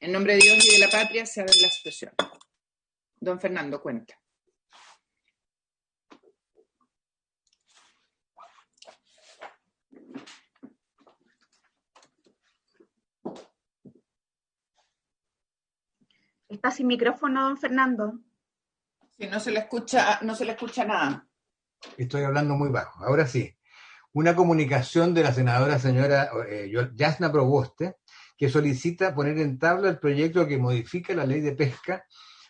En nombre de Dios y de la patria se abre la expresión. Don Fernando, cuenta. Está sin micrófono, don Fernando. Sí, no se le escucha nada. Estoy hablando muy bajo. Ahora sí. Una comunicación de la senadora señora Jasna Proboste, que solicita poner en tabla el proyecto que modifica la ley de pesca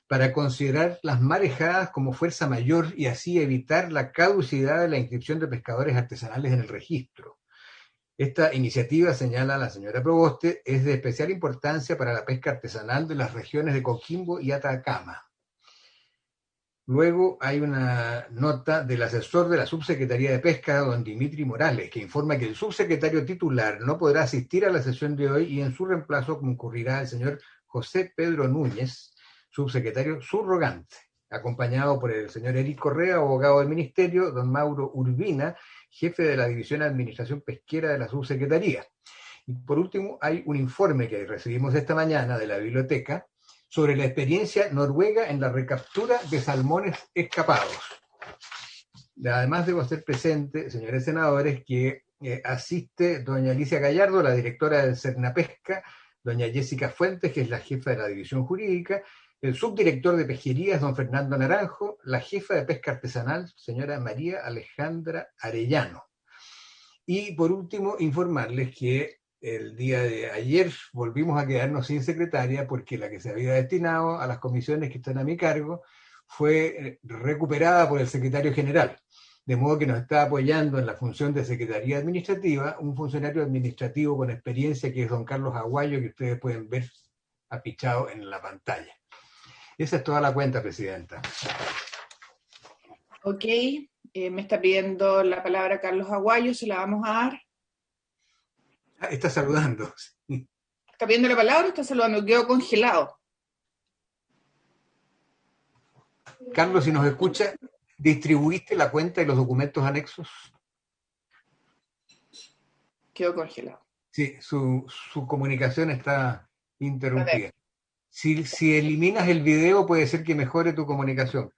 para considerar las marejadas como fuerza mayor y así evitar la caducidad de la inscripción de pescadores artesanales en el registro. Esta iniciativa, señala la señora Proboste, es de especial importancia para la pesca artesanal de las regiones de Coquimbo y Atacama. Luego hay una nota del asesor de la Subsecretaría de Pesca, don Dimitri Morales, que informa que el subsecretario titular no podrá asistir a la sesión de hoy y en su reemplazo concurrirá el señor José Pedro Núñez, subsecretario subrogante, acompañado por el señor Eric Correa, abogado del Ministerio, don Mauro Urbina, jefe de la División de Administración Pesquera de la Subsecretaría. Y por último, hay un informe que recibimos esta mañana de la biblioteca sobre la experiencia noruega en la recaptura de salmones escapados. Además debo hacer presente, señores senadores, que asiste doña Alicia Gallardo, la directora del Cernapesca, doña Jessica Fuentes, que es la jefa de la división jurídica, el subdirector de pesquerías, don Fernando Naranjo, la jefa de pesca artesanal, señora María Alejandra Arellano. Y por último, informarles que el día de ayer volvimos a quedarnos sin secretaria porque la que se había destinado a las comisiones que están a mi cargo fue recuperada por el secretario general. De modo que nos está apoyando en la función de Secretaría Administrativa un funcionario administrativo con experiencia que es don Carlos Aguayo, que ustedes pueden ver apichado en la pantalla. Esa es toda la cuenta, presidenta. Ok, me está pidiendo la palabra Carlos Aguayo, se la vamos a dar. Está saludando. ¿Está pidiendo la palabra o está saludando? Quedó congelado. Carlos, si nos escucha, ¿distribuiste la cuenta y los documentos anexos? Quedó congelado. Sí, su comunicación está interrumpida. Si eliminas el video, puede ser que mejore tu comunicación.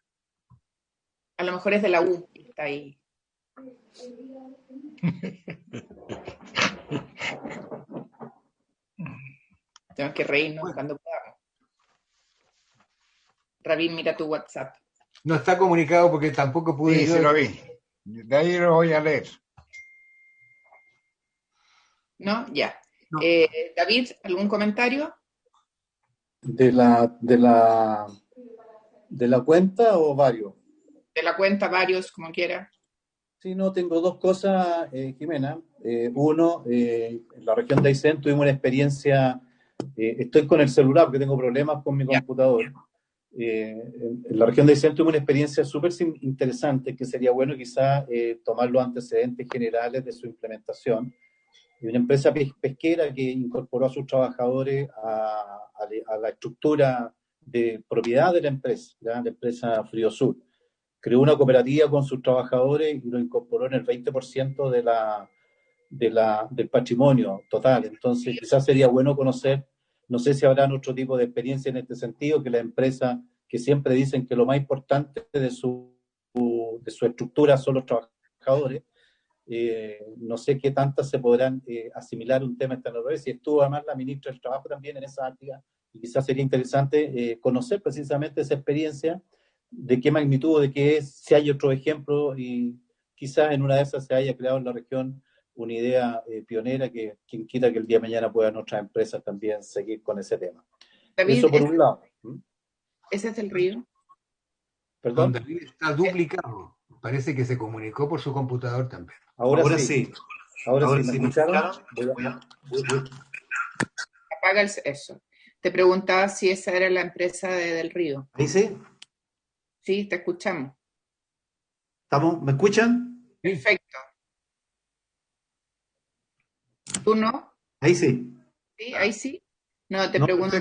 A lo mejor es de la U, está ahí. Tenemos que reírnos cuando podamos. Rabín, mira tu WhatsApp. No está comunicado porque tampoco pude. Sí, lo vi. De ahí lo voy a leer. ¿No? Ya. No. David, ¿algún comentario? ¿De la cuenta o varios? De la cuenta, varios, como quiera. Sí, no, tengo dos cosas, Jimena. Uno, en la región de Aysén tuvimos una experiencia, estoy con el celular porque tengo problemas con mi computador. En la región de Aysén tuvimos una experiencia súper interesante que sería bueno quizás tomar los antecedentes generales de su implementación. Y una empresa pesquera que incorporó a sus trabajadores a la estructura de propiedad de la empresa, ¿ya? La empresa Friosur. Creó una cooperativa con sus trabajadores y lo incorporó en el 20% del patrimonio total. Entonces, quizás sería bueno conocer, no sé si habrá otro tipo de experiencia en este sentido, que la empresa, que siempre dicen que lo más importante de su estructura son los trabajadores, no sé qué tantas se podrán asimilar un tema esta naturaleza. Y estuvo además la ministra del Trabajo también en esa área, y quizás sería interesante conocer precisamente esa experiencia, de qué magnitud, de qué es, si hay otro ejemplo, y quizás en una de esas se haya creado en la región una idea pionera que quien quita que el día de mañana puedan otras empresas también seguir con ese tema. David, eso por un lado. ¿Ese es el río? ¿Perdón? Don David está duplicado. Parece que se comunicó por su computador también. Ahora sí. Ahora sí. ¿Me escucharon? Apaga eso. Te preguntaba si esa era la empresa Del Río. ¿Ahí sí? Sí, te escuchamos. ¿Me escuchan? Perfecto. ¿Tú no? Ahí sí. Sí, ahí sí. No, te No, pregunto.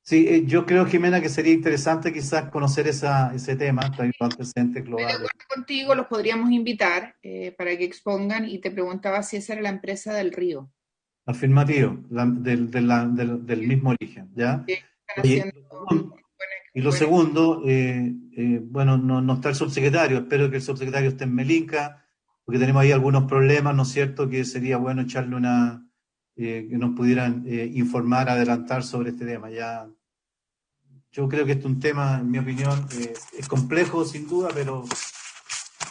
Sí, yo creo, Jimena, que sería interesante quizás conocer ese tema, los antecedentes globales. De acuerdo contigo, los podríamos invitar para que expongan, y te preguntaba si esa era la empresa Del Río. Afirmativo, del mismo origen, ¿ya? que están Oye, haciendo y lo segundo, bueno, no está el subsecretario, espero que el subsecretario esté en Melinca, porque tenemos ahí algunos problemas, ¿no es cierto? Que sería bueno echarle que nos pudieran informar, adelantar sobre este tema. Ya, yo creo que este es un tema, en mi opinión, es complejo sin duda, pero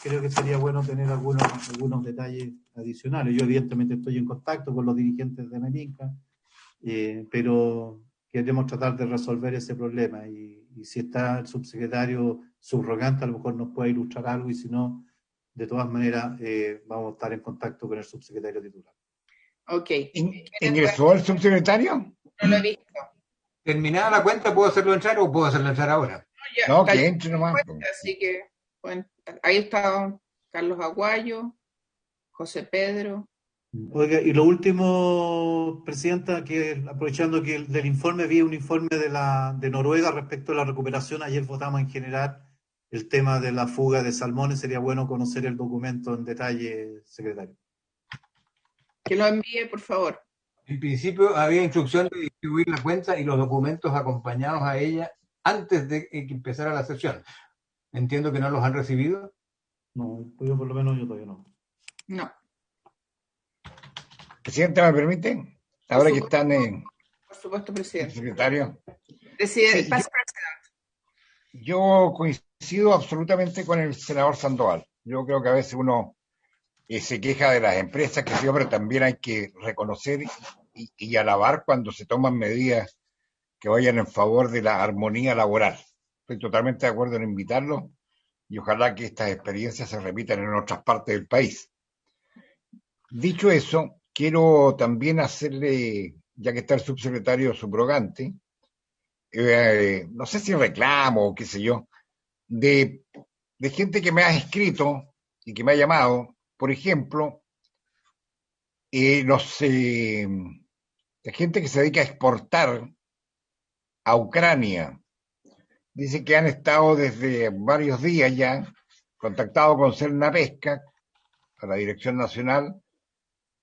creo que sería bueno tener algunos detalles adicionales. Yo evidentemente estoy en contacto con los dirigentes de Melinca, pero queremos tratar de resolver ese problema y si está el subsecretario subrogante a lo mejor nos puede ilustrar algo y si no, de todas maneras vamos a estar en contacto con el subsecretario titular. Ok. ¿Ingresó el subsecretario? No lo he visto. Terminada la cuenta, ¿puedo hacerlo entrar o puedo hacerlo entrar ahora? Ya, No, cayó que entre nomás. la cuenta, así que bueno, ahí está Carlos Aguayo, José Pedro. Oiga, y lo último, Presidenta, que aprovechando que del informe vi un informe de Noruega respecto a la recuperación, ayer votamos en general el tema de la fuga de salmones, sería bueno conocer el documento en detalle, secretario. Que lo envíe, por favor. En principio había instrucción de distribuir la cuenta y los documentos acompañados a ella antes de que empezara la sesión. Entiendo que no los han recibido. No, pues yo por lo menos yo todavía no. No, Presidente, ¿me permite? Ahora que están en por supuesto, el presidente. secretario. Presidente, Sí, pase, yo coincido absolutamente con el senador Sandoval. Yo creo que a veces uno se queja de las empresas, que sí, pero también hay que reconocer y alabar cuando se toman medidas que vayan en favor de la armonía laboral. Estoy totalmente de acuerdo en invitarlo y ojalá que estas experiencias se repitan en otras partes del país. Dicho eso, quiero también hacerle, ya que está el subsecretario subrogante, no sé si reclamo o qué sé yo, de gente que me ha escrito y que me ha llamado, por ejemplo, la gente que se dedica a exportar a Ucrania. Dice que han estado desde varios días ya contactados con Cernapesca, a la Dirección Nacional,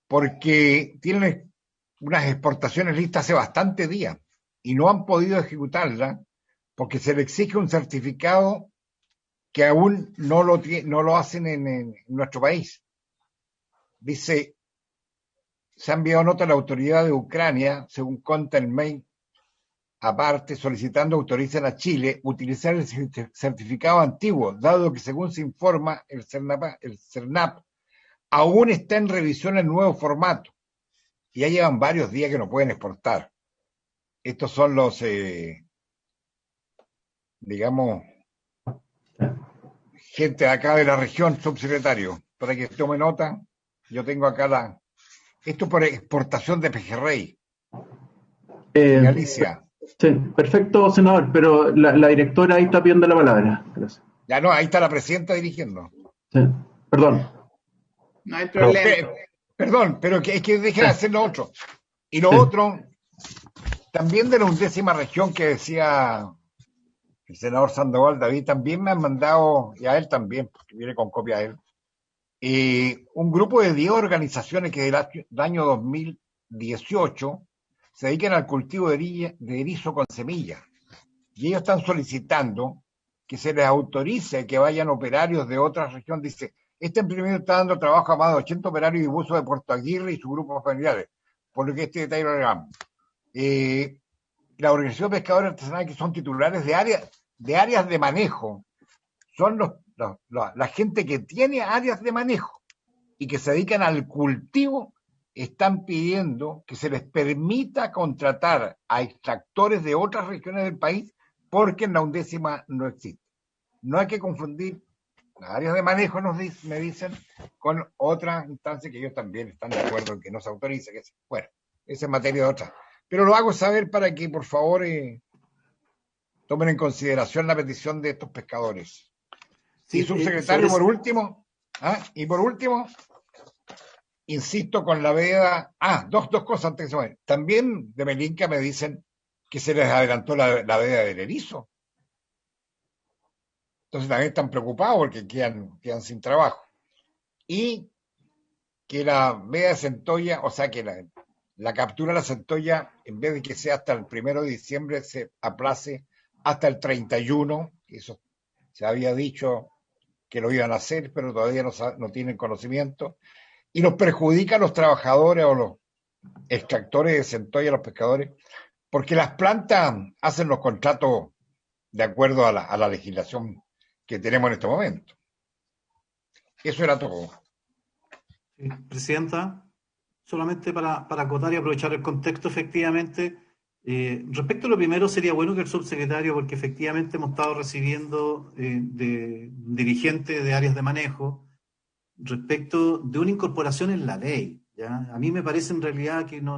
porque tienen unas exportaciones listas hace bastante días y no han podido ejecutarlas porque se le exige un certificado que aún no lo hacen en nuestro país. Dice, se ha enviado nota a la autoridad de Ucrania, según conta el mail, aparte solicitando autoricen a Chile utilizar el certificado antiguo, dado que según se informa el CERNAP aún está en revisión el nuevo formato y ya llevan varios días que no pueden exportar. Estos son los, digamos, gente de acá de la región, subsecretario, para que tome nota. Yo tengo acá esto por exportación de pejerrey. Alicia. Sí, perfecto, senador, pero la directora ahí está pidiendo la palabra. Gracias. Ya no, ahí está la presidenta dirigiendo. Sí, perdón. no hay problema. Perdón, pero es que dejen de hacer lo otro. Y lo otro, también de la 11ª región que decía el senador Sandoval, David, también me han mandado, y a él también, porque viene con copia a él, un grupo de 10 organizaciones que del año 2018 se dedican al cultivo de erizo con semillas. Y ellos están solicitando que se les autorice que vayan operarios de otra región. Dice, este emprendimiento está dando trabajo a más de 80 operarios y buzos de Puerto Aguirre y sus grupos familiares, por lo que este detalle lo agregamos. La Organización de Pescadores Artesanales, que son titulares de áreas de manejo, son la gente que tiene áreas de manejo y que se dedican al cultivo, están pidiendo que se les permita contratar a extractores de otras regiones del país porque en la 11ª no existe. No hay que confundir las áreas de manejo, me dicen, con otras instancias que ellos también están de acuerdo en que no se autorice. Bueno, esa es materia de otra. Pero lo hago saber para que, por favor, tomen en consideración la petición de estos pescadores. Sí, y subsecretario, por último, insisto con la veda, dos cosas antes que se vayan. También de Melinca me dicen que se les adelantó la veda del erizo. Entonces también están preocupados porque quedan sin trabajo. Y que la veda de centolla, o sea que la captura de la centolla, en vez de que sea hasta el 1 de diciembre, se aplace hasta el 31. Eso se había dicho que lo iban a hacer, pero todavía no tienen conocimiento. Y nos perjudica a los trabajadores o los extractores de centolla, los pescadores, porque las plantas hacen los contratos de acuerdo a la legislación que tenemos en este momento. Eso era todo. Sí, Presidenta, solamente para acotar y aprovechar el contexto, efectivamente, respecto a lo primero, sería bueno que el subsecretario, porque efectivamente hemos estado recibiendo de dirigentes de áreas de manejo respecto de una incorporación en la ley. ¿Ya? A mí me parece en realidad que no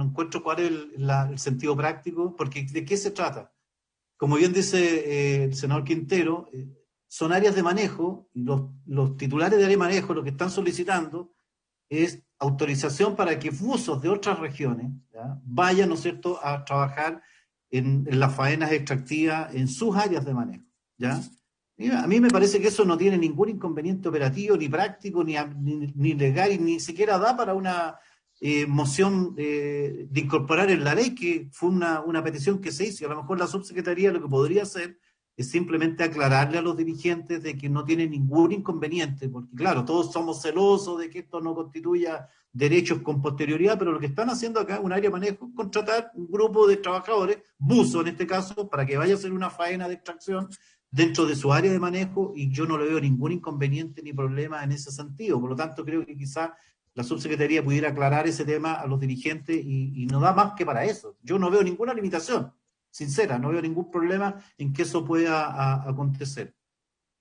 encuentro cuál es el sentido práctico, porque ¿de qué se trata? Como bien dice el senador Quintero, son áreas de manejo, y los titulares de área de manejo lo que están solicitando es autorización para que buzos de otras regiones, ¿ya?, vayan, ¿no es cierto?, a trabajar en las faenas extractivas en sus áreas de manejo, ¿ya? Y a mí me parece que eso no tiene ningún inconveniente operativo, ni práctico, ni legal, y ni siquiera da para una moción de incorporar en la ley, que fue una petición que se hizo. Y a lo mejor la subsecretaría lo que podría hacer es simplemente aclararle a los dirigentes de que no tiene ningún inconveniente, porque claro, todos somos celosos de que esto no constituya derechos con posterioridad, pero lo que están haciendo acá, un área de manejo, es contratar un grupo de trabajadores, buzo en este caso, para que vaya a hacer una faena de extracción dentro de su área de manejo, y yo no le veo ningún inconveniente ni problema en ese sentido. Por lo tanto, creo que quizá la subsecretaría pudiera aclarar ese tema a los dirigentes, y no da más que para eso. Yo no veo ninguna limitación, sincera, no veo ningún problema en que eso pueda acontecer.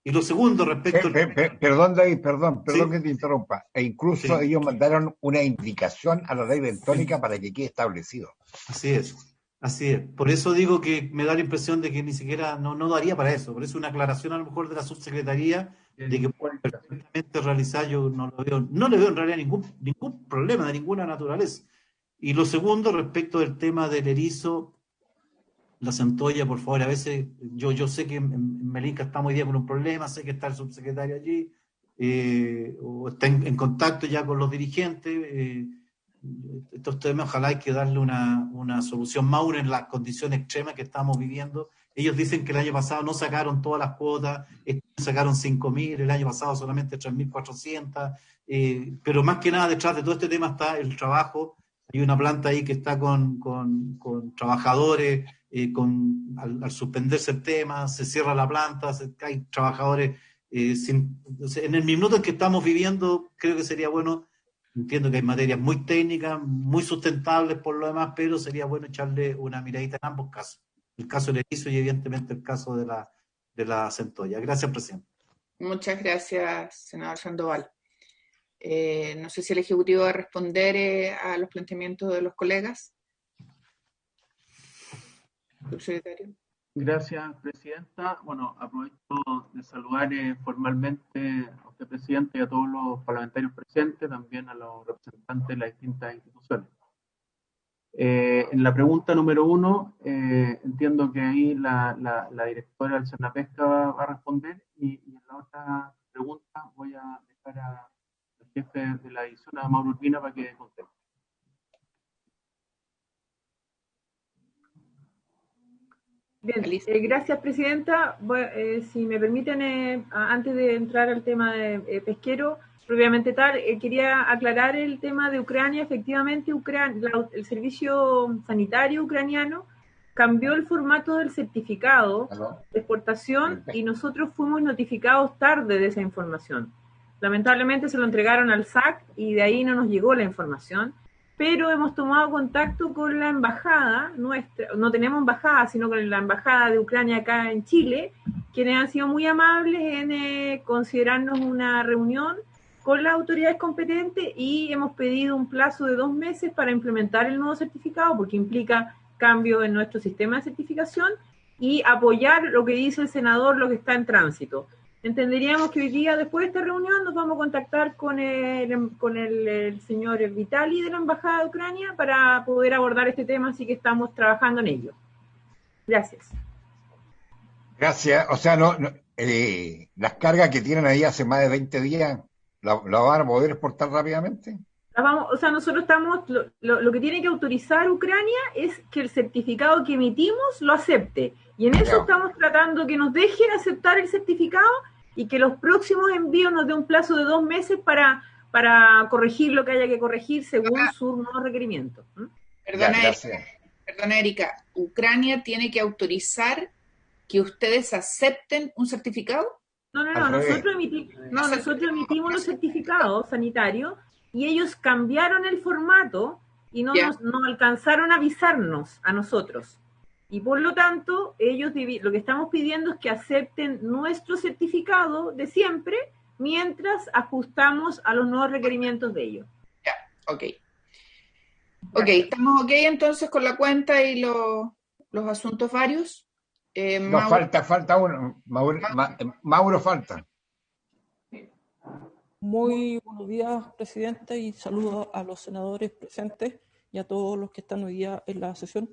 Y lo segundo, respecto... Perdón, David, perdón ¿Sí? que te interrumpa. E incluso Sí. ellos mandaron una indicación a la ley bentónica para que quede establecido. Así es, así es. Por eso digo que me da la impresión de que ni siquiera no daría para eso. Por eso una aclaración a lo mejor de la subsecretaría de que puede perfectamente realizar, yo no le veo en realidad ningún problema de ninguna naturaleza. Y lo segundo, respecto del tema del erizo, la centolla, por favor, a veces yo sé que en Melinca estamos hoy día con un problema, sé que está el subsecretario allí, o está en contacto ya con los dirigentes. Estos temas ojalá hay que darle una solución más aún en las condiciones extremas que estamos viviendo. Ellos dicen que el año pasado no sacaron todas las cuotas, sacaron 5.000, el año pasado solamente 3.400, pero más que nada detrás de todo este tema está el trabajo. Hay una planta ahí que está con trabajadores, al suspenderse el tema, se cierra la planta, hay trabajadores. En el minuto en que estamos viviendo, creo que sería bueno. Entiendo que hay materias muy técnicas, muy sustentables por lo demás, pero sería bueno echarle una miradita en ambos casos. El caso del erizo y evidentemente el caso de la centolla. Gracias, presidente. Muchas gracias, senador Sandoval. No sé si el Ejecutivo va a responder a los planteamientos de los colegas. Subsecretario. Gracias, Presidenta. Bueno, aprovecho de saludar formalmente a usted, Presidente, y a todos los parlamentarios presentes, también a los representantes de las distintas instituciones. En la pregunta número 1, entiendo que ahí la directora del Senapesca va a responder, y en la otra pregunta voy a dejar al jefe de la edición, a Mauro Urbina, para que conteste. Bien, gracias, Presidenta. Si me permiten, antes de entrar al tema de pesquero, propiamente tal, quería aclarar el tema de Ucrania. Efectivamente, el servicio sanitario ucraniano cambió el formato del certificado de exportación y nosotros fuimos notificados tarde de esa información. Lamentablemente se lo entregaron al SAC y de ahí no nos llegó la información. Pero hemos tomado contacto con la embajada nuestra, no tenemos embajada, sino con la embajada de Ucrania acá en Chile, quienes han sido muy amables en considerarnos una reunión con las autoridades competentes, y hemos pedido un plazo de 2 meses para implementar el nuevo certificado, porque implica cambio en nuestro sistema de certificación, y apoyar lo que dice el senador, lo que está en tránsito. Entenderíamos que hoy día, después de esta reunión, nos vamos a contactar con el señor Vitali de la Embajada de Ucrania para poder abordar este tema, así que estamos trabajando en ello. Gracias. Gracias. O sea, las cargas que tienen ahí hace más de 20 días, ¿la van a poder exportar rápidamente? O sea, nosotros estamos, lo que tiene que autorizar Ucrania es que el certificado que emitimos lo acepte. Y en eso estamos tratando que nos dejen aceptar el certificado y que los próximos envíos nos dé un plazo de 2 meses para corregir lo que haya que corregir según sus nuevos requerimientos. Perdona, Erika, ¿Ucrania tiene que autorizar que ustedes acepten un certificado? No, nosotros emitimos los certificados sanitarios y ellos cambiaron el formato y no alcanzaron a avisarnos a nosotros. Y por lo tanto, ellos lo que estamos pidiendo es que acepten nuestro certificado de siempre mientras ajustamos a los nuevos requerimientos de ellos. Ya, ok. Ok, estamos ok entonces con la cuenta y los asuntos varios. No, falta uno. Mauro falta. Muy buenos días, presidente, y saludos a los senadores presentes y a todos los que están hoy día en la sesión.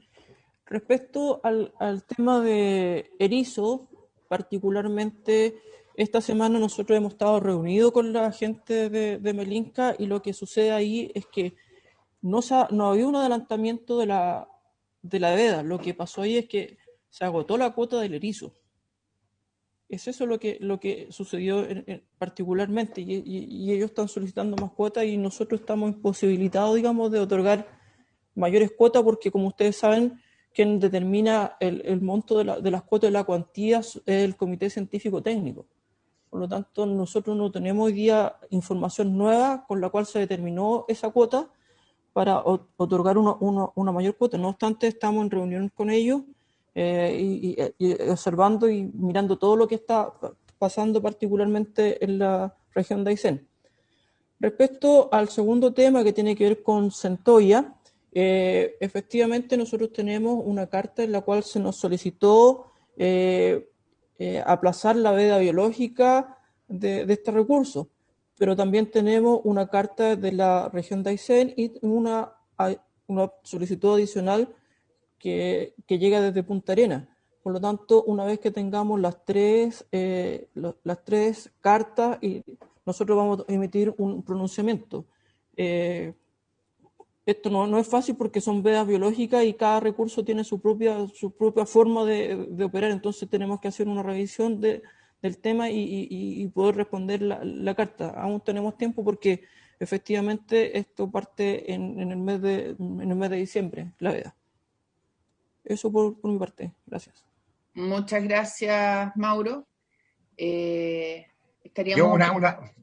Respecto al tema de Erizo, particularmente esta semana nosotros hemos estado reunidos con la gente de Melinca y lo que sucede ahí es que no había un adelantamiento de la veda. Lo que pasó ahí es que se agotó la cuota del erizo. Es eso lo que sucedió particularmente y ellos están solicitando más cuotas y nosotros estamos imposibilitados, digamos, de otorgar mayores cuotas porque, como ustedes saben, quien determina el monto de las cuotas de la cuantía es el Comité Científico Técnico. Por lo tanto, nosotros no tenemos hoy día información nueva con la cual se determinó esa cuota para otorgar una mayor cuota. No obstante, estamos en reunión con ellos y observando y mirando todo lo que está pasando particularmente en la región de Aysén. Respecto al segundo tema que tiene que ver con Centolla, efectivamente nosotros tenemos una carta en la cual se nos solicitó aplazar la veda biológica de este recurso, pero también tenemos una carta de la región de Aysén y una solicitud adicional que llega desde Punta Arenas. Por lo tanto, una vez que tengamos las tres cartas, y nosotros vamos a emitir un pronunciamiento. Esto no es fácil porque son vedas biológicas y cada recurso tiene su propia forma de operar, entonces tenemos que hacer una revisión del tema y poder responder la carta. Aún tenemos tiempo porque efectivamente esto parte en el mes de diciembre, la veda. Eso por mi parte. Gracias. Muchas gracias, Mauro.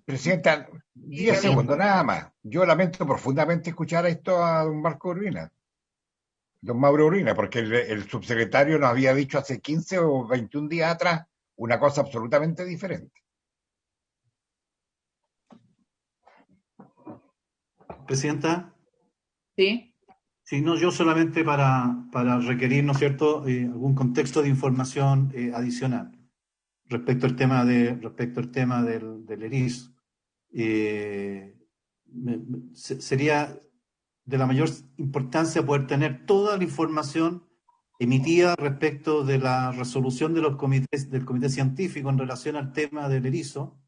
Presidenta, 10 segundos, nada más. Yo lamento profundamente escuchar esto a don don Mauro Urbina, porque el subsecretario nos había dicho hace 15 o 21 días atrás una cosa absolutamente diferente. Presidenta. Sí. Sí, no, yo solamente para requerir, ¿no es cierto?, algún contexto de información adicional respecto al tema del erizo. Sería de la mayor importancia poder tener toda la información emitida respecto de la resolución de del comité científico en relación al tema del erizo,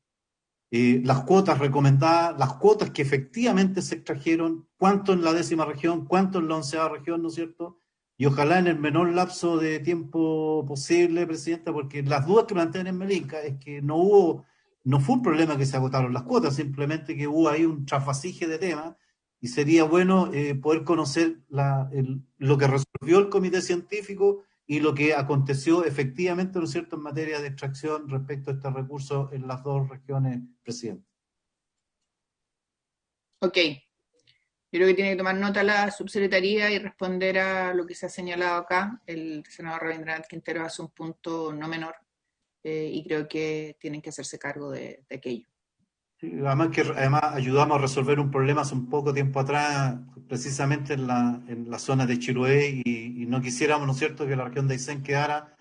las cuotas recomendadas, las cuotas que efectivamente se extrajeron, cuánto en la 10ª región, cuánto en la 11ª región, ¿no es cierto? Y ojalá en el menor lapso de tiempo posible, Presidenta, porque las dudas que plantean en Melinca es que no fue un problema que se agotaron las cuotas, simplemente que hubo ahí un trasvasije de temas y sería bueno poder conocer lo que resolvió el comité científico y lo que aconteció efectivamente, ¿no es cierto?, en materia de extracción respecto a este recurso en las 2 regiones, Presidente. Ok. Yo creo que tiene que tomar nota la subsecretaría y responder a lo que se ha señalado acá. El senador Rabindranath Quintero hace un punto no menor y creo que tienen que hacerse cargo de aquello. Sí, además ayudamos a resolver un problema hace un poco tiempo atrás, precisamente en la zona de Chiloé, y no quisiéramos, ¿no es cierto?, que la región de Aysén quedara.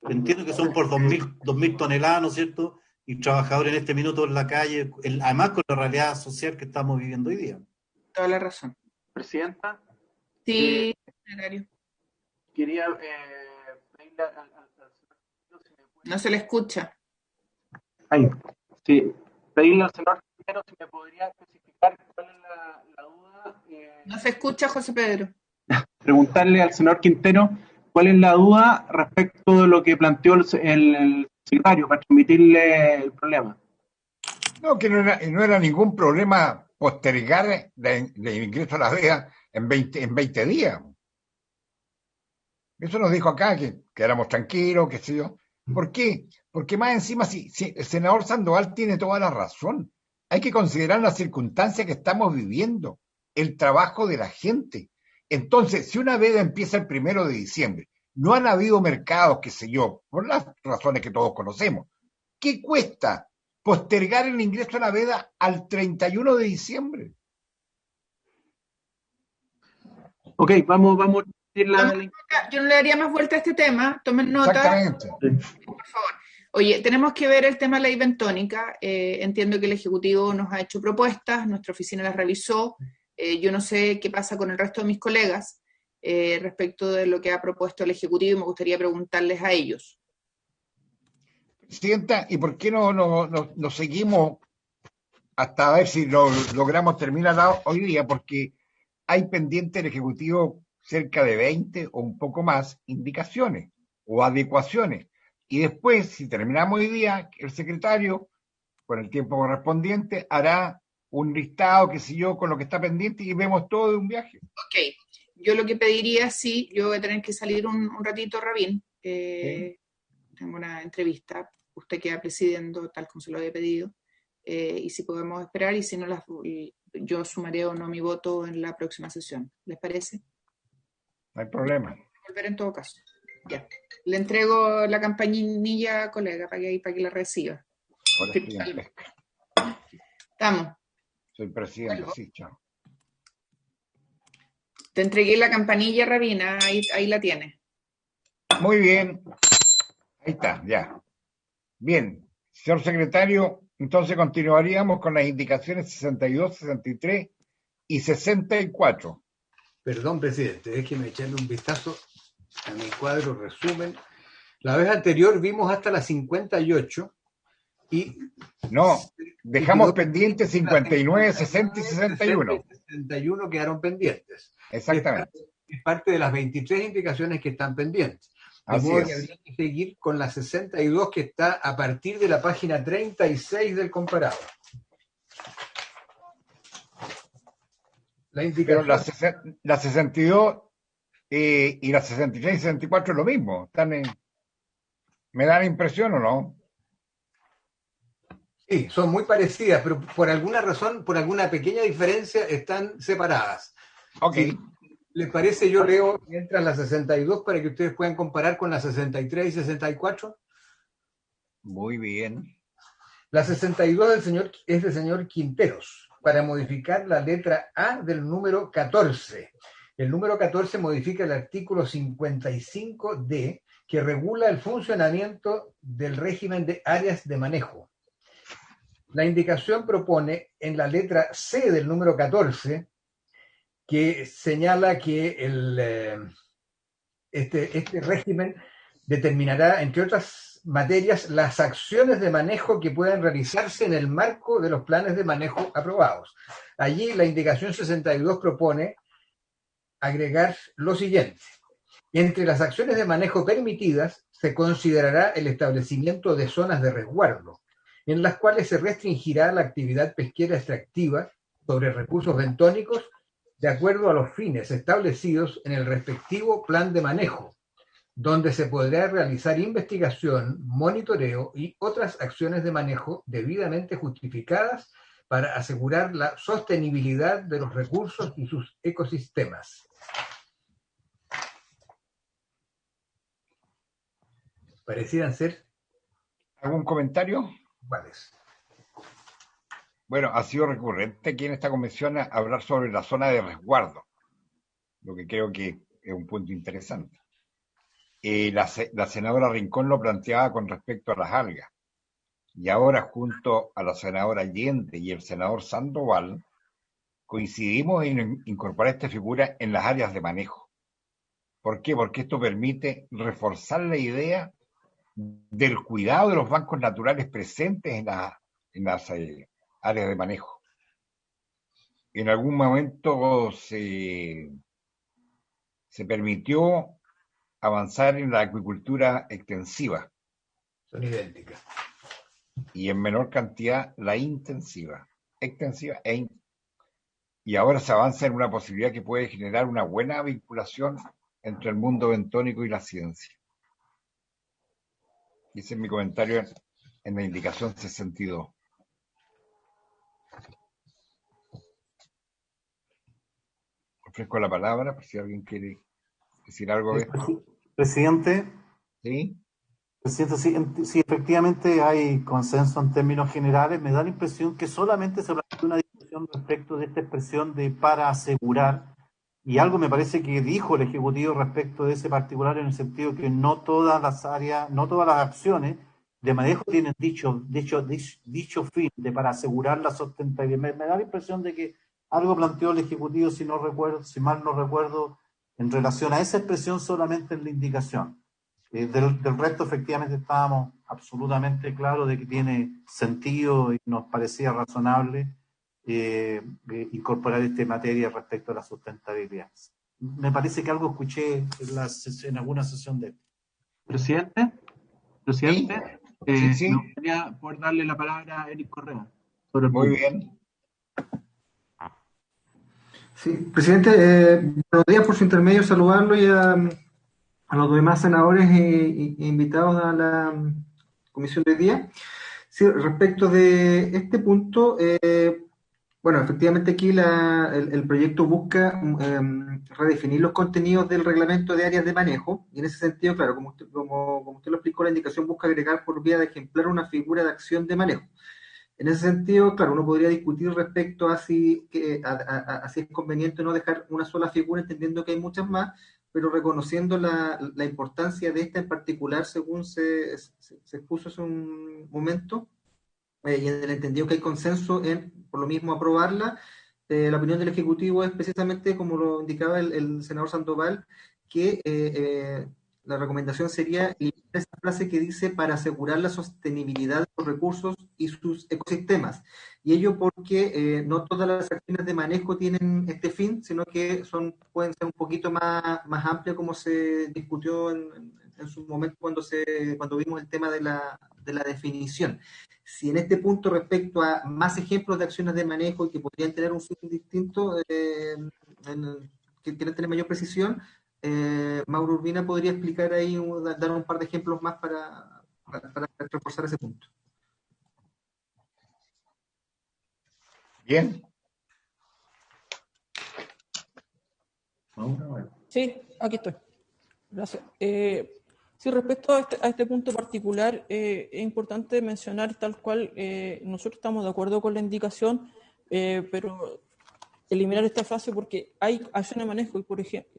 Entiendo que son por 2.000 toneladas, ¿no es cierto?, y trabajadores en este minuto en la calle, además con la realidad social que estamos viviendo hoy día. Toda la razón. Presidenta. Sí, secretario. Quería pedirle No se le escucha. Ahí. Sí, pedirle al senador Quintero si me podría especificar cuál es la duda. No se escucha, José Pedro. Preguntarle al senador Quintero cuál es la duda respecto de lo que planteó el secretario para transmitirle el problema. No, que no era ningún problema postergar el ingreso a la vea en 20 días. Eso nos dijo acá, que éramos tranquilos, qué sé yo. ¿Por qué? Porque más encima, si el senador Sandoval tiene toda la razón, hay que considerar las circunstancias que estamos viviendo, el trabajo de la gente. Entonces, si una veda empieza el 1 de diciembre, no han habido mercados, qué sé yo, por las razones que todos conocemos, ¿qué cuesta postergar el ingreso a la veda al 31 de diciembre? Ok, vamos a Yo no le daría más vuelta a este tema, tomen nota. Exactamente. Por favor. Oye, tenemos que ver el tema de ley bentónica. Entiendo que el Ejecutivo nos ha hecho propuestas, nuestra oficina las revisó. Yo no sé qué pasa con el resto de mis colegas respecto de lo que ha propuesto el Ejecutivo y me gustaría preguntarles a ellos. Presidenta, ¿y por qué no seguimos hasta ver si lo logramos terminar hoy día? Porque hay pendiente el Ejecutivo cerca de 20 o un poco más indicaciones o adecuaciones. Y después, si terminamos hoy día, el secretario, con el tiempo correspondiente, hará un listado, qué sé yo, con lo que está pendiente y vemos todo de un viaje. Ok, yo lo que pediría, sí, yo voy a tener que salir un ratito, Rabín. Sí. Tengo una entrevista, usted queda presidiendo tal como se lo había pedido, y si podemos esperar, y si no, yo sumaré o no mi voto en la próxima sesión. ¿Les parece? No hay problema. Volver en todo caso. Ya. Le entrego la campanilla, colega, para que la reciba. Ahora estoy en pesca. Estamos. Soy presidente, sí, chao. Te entregué la campanilla, Rabina, ahí la tienes. Muy bien. Ahí está, ya. Bien, señor secretario, entonces continuaríamos con las indicaciones 62, 63 y 64. Perdón, presidente, déjeme echarle un vistazo a mi cuadro resumen. La vez anterior vimos hasta las 58 y... No, dejamos pendientes 59, 60 y 61. 61 quedaron pendientes. Exactamente. Es parte de las 23 indicaciones que están pendientes. De Así modo es. que habría que seguir con la 62 que está a partir de la página 36 del comparado. La indicación... Pero la 62 y la 63 y 64 es lo mismo. ¿Me da la impresión o no? Sí, son muy parecidas, pero por alguna razón, por alguna pequeña diferencia, están separadas. Ok. Si les parece, yo leo mientras la 62 para que ustedes puedan comparar con la 63 y 64. Muy bien. La 62 es del señor Quinteros, para modificar la letra A del número 14. El número 14 modifica el artículo 55D, que regula el funcionamiento del régimen de áreas de manejo. La indicación propone en la letra C del número 14, que señala que este régimen determinará, entre otras materias, las acciones de manejo que puedan realizarse en el marco de los planes de manejo aprobados. Allí la indicación 62 propone agregar lo siguiente. Entre las acciones de manejo permitidas se considerará el establecimiento de zonas de resguardo, en las cuales se restringirá la actividad pesquera extractiva sobre recursos bentónicos de acuerdo a los fines establecidos en el respectivo plan de manejo, donde se podrá realizar investigación, monitoreo y otras acciones de manejo debidamente justificadas para asegurar la sostenibilidad de los recursos y sus ecosistemas. Parecieran ser... ¿Algún comentario? ¿Cuáles? Bueno, ha sido recurrente aquí en esta convención a hablar sobre la zona de resguardo, lo que creo que es un punto interesante. La senadora Rincón lo planteaba con respecto a las algas, y ahora junto a la senadora Allende y el senador Sandoval coincidimos en incorporar esta figura en las áreas de manejo. ¿Por qué? Porque esto permite reforzar la idea del cuidado de los bancos naturales presentes en las áreas de manejo. En algún momento se permitió avanzar en la acuicultura extensiva. Son idénticas. Y en menor cantidad la intensiva. Extensiva y ahora se avanza en una posibilidad que puede generar una buena vinculación entre el mundo bentónico y la ciencia. Ese es mi comentario en la indicación 62. Ofrezco la palabra por si alguien quiere decir algo de esto. Presidente. ¿Sí? Presidente, sí, efectivamente hay consenso en términos generales. Me da la impresión que solamente se plantea una discusión respecto de esta expresión de para asegurar, y algo me parece que dijo el Ejecutivo respecto de ese particular, en el sentido que no todas las áreas, no todas las acciones de manejo tienen dicho fin de para asegurar la sustentabilidad. Me da la impresión de que algo planteó el Ejecutivo, si mal no recuerdo, en relación a esa expresión solamente en la indicación. Del resto, efectivamente, estábamos absolutamente claros de que tiene sentido y nos parecía razonable incorporar esta materia respecto a la sustentabilidad. Me parece que algo escuché en alguna sesión de él. Presidente, Sí. me gustaría poder darle la palabra a Eric Correa. Sobre el Muy punto. bien. Sí, presidente, buenos días, por su intermedio saludarlo y a los demás senadores e invitados a la comisión de hoy día. Sí, respecto de este punto, bueno, efectivamente aquí el proyecto busca redefinir los contenidos del reglamento de áreas de manejo, y en ese sentido, claro, como usted lo explicó, la indicación busca agregar por vía de ejemplar una figura de acción de manejo. En ese sentido, claro, uno podría discutir respecto a si es conveniente no dejar una sola figura, entendiendo que hay muchas más, pero reconociendo la importancia de esta en particular, según se expuso hace un momento, y en el entendido que hay consenso en, por lo mismo, aprobarla. La opinión del Ejecutivo es precisamente, como lo indicaba el senador Sandoval, que la recomendación sería eliminar esa frase que dice para asegurar la sostenibilidad de los recursos y sus ecosistemas. Y ello porque no todas las acciones de manejo tienen este fin, sino que pueden ser un poquito más amplias, como se discutió en su momento cuando vimos el tema de la definición. Si en este punto, respecto a más ejemplos de acciones de manejo y que podrían tener un fin distinto, que quieren tener mayor precisión, Mauro Urbina podría explicar ahí, dar un par de ejemplos más para reforzar ese punto. Bien. Sí, aquí estoy. Gracias. Sí, respecto a este punto particular, es importante mencionar tal cual, nosotros estamos de acuerdo con la indicación, pero eliminar esta frase porque hay acciones de manejo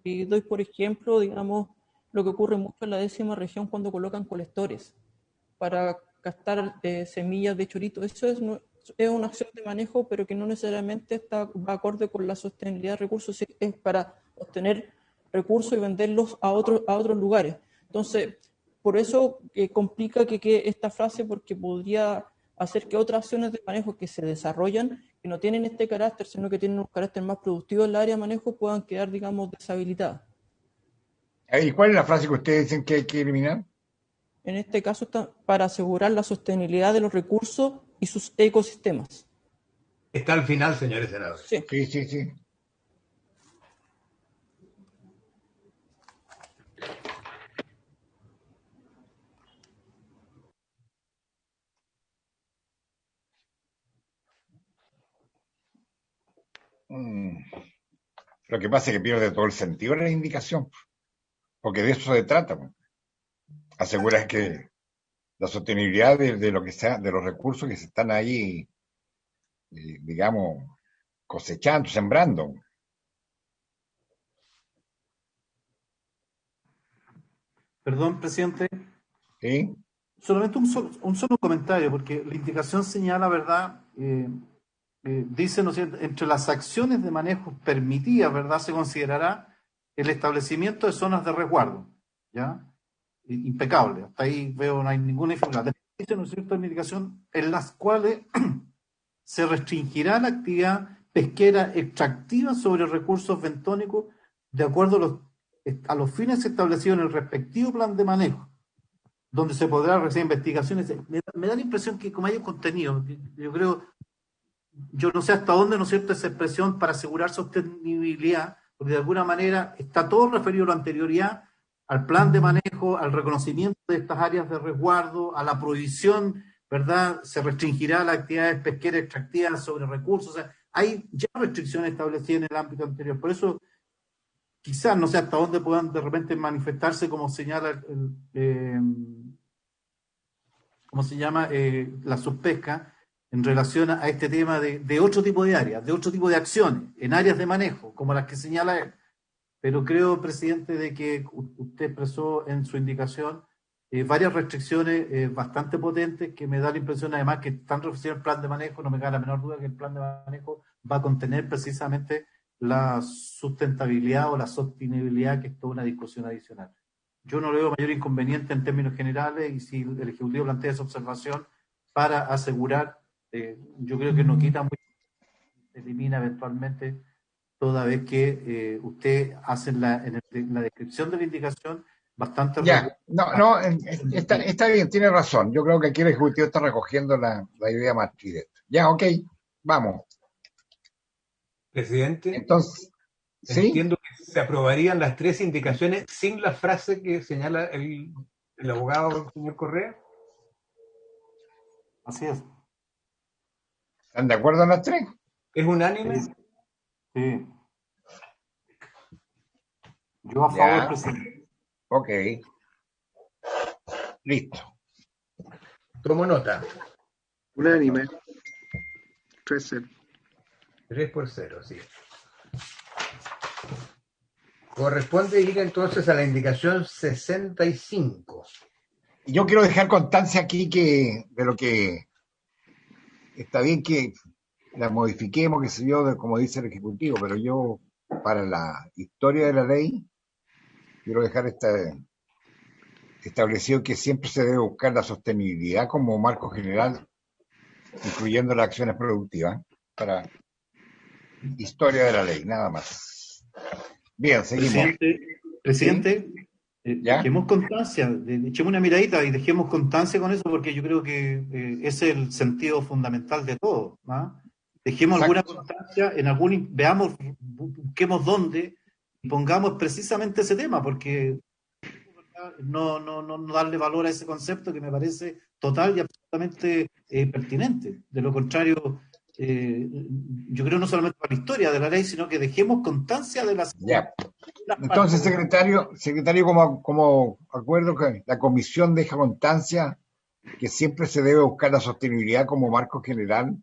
y doy por ejemplo, digamos, lo que ocurre mucho en la 10ª región cuando colocan colectores para captar semillas de chorito. Eso es una acción de manejo, pero que no necesariamente va acorde con la sostenibilidad de recursos, es para obtener recursos y venderlos a otros lugares. Entonces, por eso complica que quede esta frase, porque podría hacer que otras acciones de manejo que se desarrollan, que no tienen este carácter, sino que tienen un carácter más productivo en el área de manejo, puedan quedar, digamos, deshabilitadas. ¿Y cuál es la frase que ustedes dicen que hay que eliminar? En este caso está para asegurar la sostenibilidad de los recursos y sus ecosistemas. Está al final, señores senadores. Sí. Sí. Lo que pasa es que pierde todo el sentido de la indicación, porque de eso se trata. Asegurar que la sostenibilidad de lo que sea, de los recursos que se están ahí, digamos, cosechando, sembrando. Perdón, presidente. ¿Sí? Solamente un solo comentario, porque la indicación señala, ¿verdad? Dice, ¿no es cierto?, entre las acciones de manejo permitidas, ¿verdad?, se considerará el establecimiento de zonas de resguardo, ¿ya? Impecable, hasta ahí veo no hay ninguna dificultad. Dice, ¿no es cierto?, en la indicación en las cuales se restringirá la actividad pesquera extractiva sobre recursos bentónicos de acuerdo a los fines establecidos en el respectivo plan de manejo, donde se podrá realizar investigaciones. Me da la impresión que como hay un contenido, yo creo, yo no sé hasta dónde, ¿no es cierto?, esa expresión para asegurar sostenibilidad, porque de alguna manera está todo referido a la anterioridad, al plan de manejo, al reconocimiento de estas áreas de resguardo, a la prohibición, ¿verdad? Se restringirá las actividades pesqueras extractivas sobre recursos. O sea, hay ya restricciones establecidas en el ámbito anterior. Por eso, quizás, no sé hasta dónde puedan de repente manifestarse, como señala ¿cómo se llama? La subpesca, en relación a este tema de otro tipo de áreas, de otro tipo de acciones, en áreas de manejo, como las que señala él. Pero creo, presidente, de que usted expresó en su indicación varias restricciones bastante potentes, que me da la impresión además que están refiriendo al plan de manejo. No me cabe la menor duda que el plan de manejo va a contener precisamente la sustentabilidad o la sostenibilidad, que es toda una discusión adicional. Yo no le veo mayor inconveniente en términos generales, y si el Ejecutivo plantea esa observación para asegurar, yo creo que no quita mucho, elimina eventualmente, toda vez que usted hace en la descripción de la indicación bastante... Ya, está bien, tiene razón. Yo creo que aquí el Ejecutivo está recogiendo la idea más directa. Ya, ok, vamos. Presidente, Entonces, ¿sí? entiendo que se aprobarían las 3 indicaciones sin la frase que señala el abogado, señor Correa. Así es. ¿Están de acuerdo en las 3? ¿Es unánime? Sí. Yo a favor, presidente. Ok. Listo. Tomo nota. Unánime. 3-0. 3-0, sí. Corresponde ir entonces a la indicación 65. Yo quiero dejar constancia aquí de lo que está bien que la modifiquemos, que sé yo, como dice el Ejecutivo, pero yo, para la historia de la ley, quiero dejar establecido que siempre se debe buscar la sostenibilidad como marco general, incluyendo las acciones productivas, para historia de la ley, nada más. Bien, seguimos. Presidente, ¿Sí? ¿Ya? dejemos constancia, echemos una miradita y dejemos constancia con eso, porque yo creo que ese es el sentido fundamental de todo, ¿no? Dejemos alguna constancia, veamos, busquemos dónde y pongamos precisamente ese tema, porque no darle valor a ese concepto que me parece total y absolutamente pertinente. De lo contrario, yo creo no solamente para la historia de la ley, sino que dejemos constancia de las... Ya. Entonces, secretario, como acuerdo que la comisión deja constancia que siempre se debe buscar la sostenibilidad como marco general,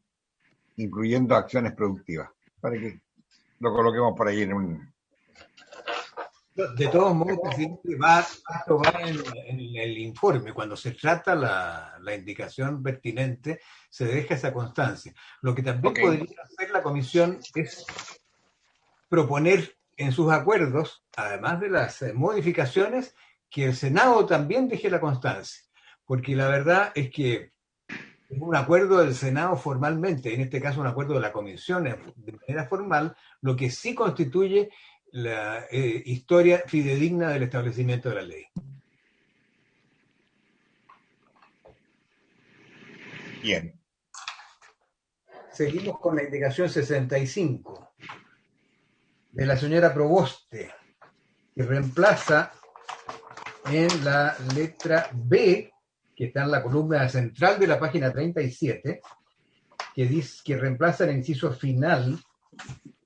incluyendo acciones productivas, para que lo coloquemos por ahí en un... De todos modos, presidente, va a tomar en el informe, cuando se trata la indicación pertinente, se deja esa constancia. Lo que también podría hacer la comisión es proponer en sus acuerdos, además de las modificaciones, que el Senado también deje la constancia, porque la verdad es que es un acuerdo del Senado formalmente, en este caso un acuerdo de la comisión de manera formal, lo que sí constituye la historia fidedigna del establecimiento de la ley. Bien. Seguimos con la indicación 65 de la señora Proboste, que reemplaza en la letra B, que está en la columna central de la página 37, que dice que reemplaza el inciso final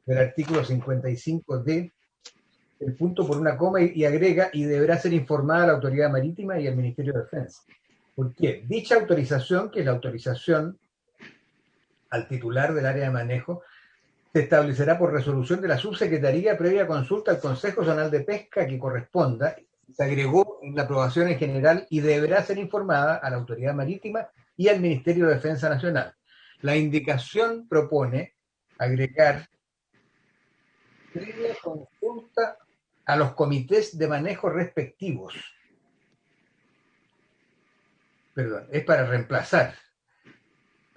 del artículo 55D, el punto por una coma, y agrega: y deberá ser informada a la Autoridad Marítima y al Ministerio de Defensa. ¿Por qué? Dicha autorización, que es la autorización al titular del área de manejo, se establecerá por resolución de la subsecretaría previa consulta al Consejo Zonal de Pesca que corresponda. Se agregó en la aprobación en general: y deberá ser informada a la Autoridad Marítima y al Ministerio de Defensa Nacional. La indicación propone agregar previa consulta a los comités de manejo respectivos. Perdón, es para reemplazar.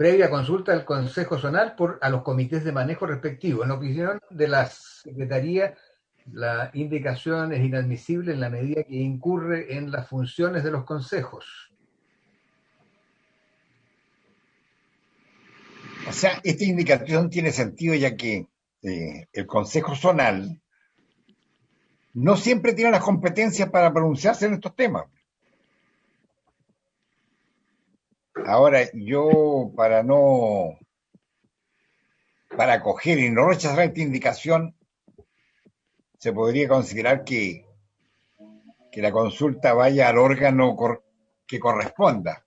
previa consulta del Consejo Zonal a los comités de manejo respectivos. En opinión de la Secretaría, la indicación es inadmisible en la medida que incurre en las funciones de los consejos. O sea, esta indicación tiene sentido ya que el Consejo Zonal no siempre tiene las competencias para pronunciarse en estos temas. Ahora, yo para acoger y no rechazar esta indicación, se podría considerar que la consulta vaya al órgano que corresponda,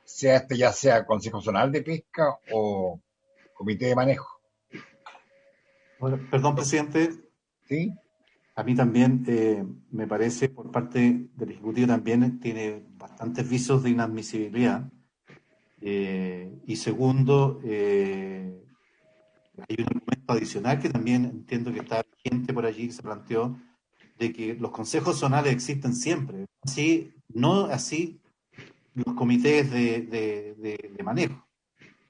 sea ya sea Consejo Zonal de Pesca o Comité de Manejo. Bueno, perdón, presidente. ¿Sí? A mí también me parece, por parte del Ejecutivo también tiene bastantes visos de inadmisibilidad. Y segundo, hay un argumento adicional que también entiendo que está vigente por allí, que se planteó, de que los consejos zonales existen siempre. No así los comités de manejo.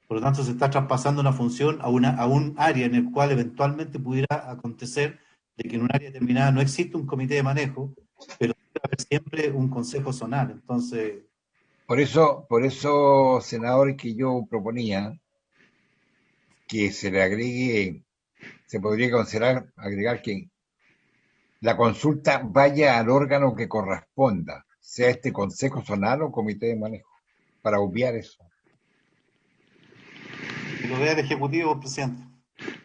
Por lo tanto, se está traspasando una función a un área en el cual eventualmente pudiera acontecer de que en un área determinada no existe un comité de manejo, pero debe haber siempre un consejo zonal. Entonces, por eso, senador, que yo proponía que se le agregue, se podría considerar agregar que la consulta vaya al órgano que corresponda, sea este Consejo Zonal o Comité de Manejo, para obviar eso. que lo vea el Ejecutivo, presidente.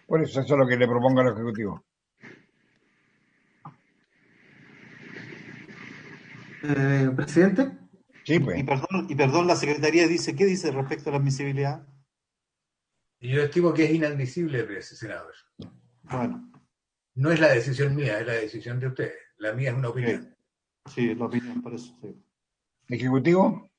Por eso es lo que le propongo al Ejecutivo. Presidente. Sí, pues. Y perdón, la Secretaría dice, ¿qué dice respecto a la admisibilidad? Yo estimo que es inadmisible, senador. Bueno. No es la decisión mía, es la decisión de ustedes. La mía es una opinión. Sí, la opinión, por eso. Sí. ¿Ejecutivo?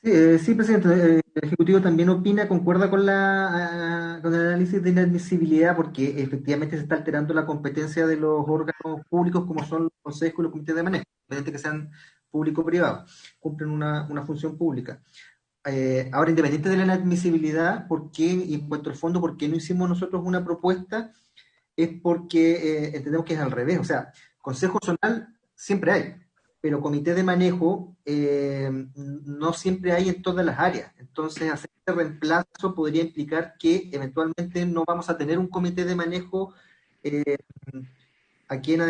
Sí, presidente. El Ejecutivo también opina, concuerda con el análisis de inadmisibilidad, porque efectivamente se está alterando la competencia de los órganos públicos como son los consejos y los comités de manejo, independientemente que sean público o privados, cumplen una función pública. Ahora, independiente de la inadmisibilidad, ¿por qué, y en cuanto al fondo, por qué no hicimos nosotros una propuesta? Es porque entendemos que es al revés. O sea, consejo zonal siempre hay, pero comité de manejo no siempre hay en todas las áreas. Entonces, hacer este reemplazo podría implicar que eventualmente no vamos a tener un comité de manejo a quien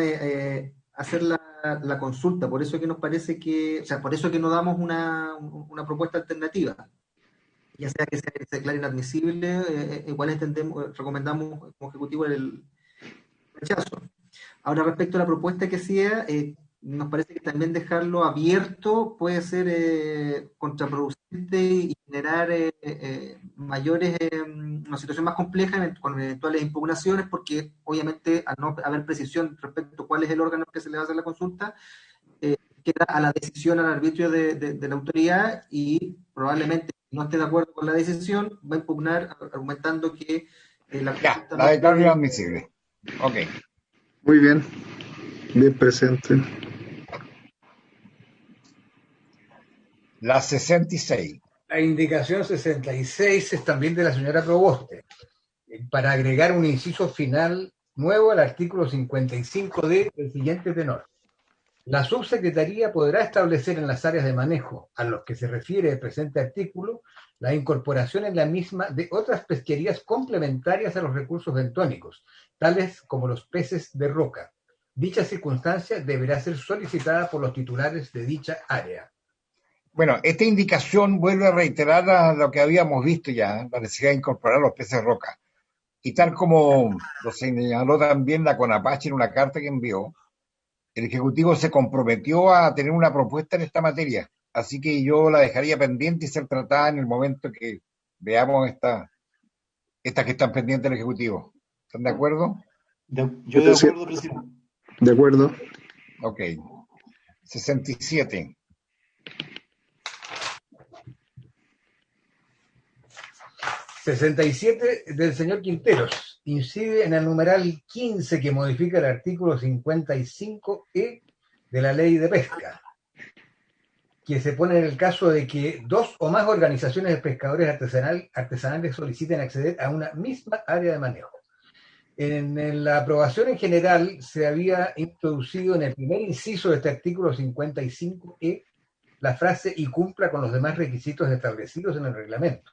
hacer la consulta. Por eso que nos parece que, o sea, por eso que no damos una propuesta alternativa. Ya sea que se declare inadmisible, igual recomendamos como Ejecutivo el rechazo. Ahora, respecto a la propuesta que hacía, nos parece que también dejarlo abierto puede ser contraproducente y generar una situación más compleja con eventuales impugnaciones, porque obviamente al no haber precisión respecto a cuál es el órgano que se le va a hacer la consulta, queda a la decisión, al arbitrio de la autoridad, y probablemente si no esté de acuerdo con la decisión va a impugnar argumentando que la declaro inadmisible. Ok. Muy bien. Bien presente. La 66. La indicación 66 es también de la señora Proboste, para agregar un inciso final nuevo al artículo 55D del siguiente tenor. La subsecretaría podrá establecer en las áreas de manejo a los que se refiere el presente artículo la incorporación en la misma de otras pesquerías complementarias a los recursos bentónicos, tales como los peces de roca. Dicha circunstancia deberá ser solicitada por los titulares de dicha área. Bueno, esta indicación vuelve a reiterar lo que habíamos visto ya, la necesidad de incorporar los peces de roca. Y tal como lo señaló también la CONAPACHE en una carta que envió, el Ejecutivo se comprometió a tener una propuesta en esta materia. Así que yo la dejaría pendiente y ser tratada en el momento que veamos estas que están pendientes del Ejecutivo. ¿Están de acuerdo? Yo de acuerdo, presidente. De acuerdo. Ok. 67. Del señor Quinteros. Incide en el numeral 15 que modifica el artículo 55E de la Ley de Pesca. que se pone en el caso de que 2 o más organizaciones de pescadores artesanales soliciten acceder a una misma área de manejo. En la aprobación en general se había introducido en el primer inciso de este artículo 55E la frase "y cumpla con los demás requisitos establecidos en el reglamento".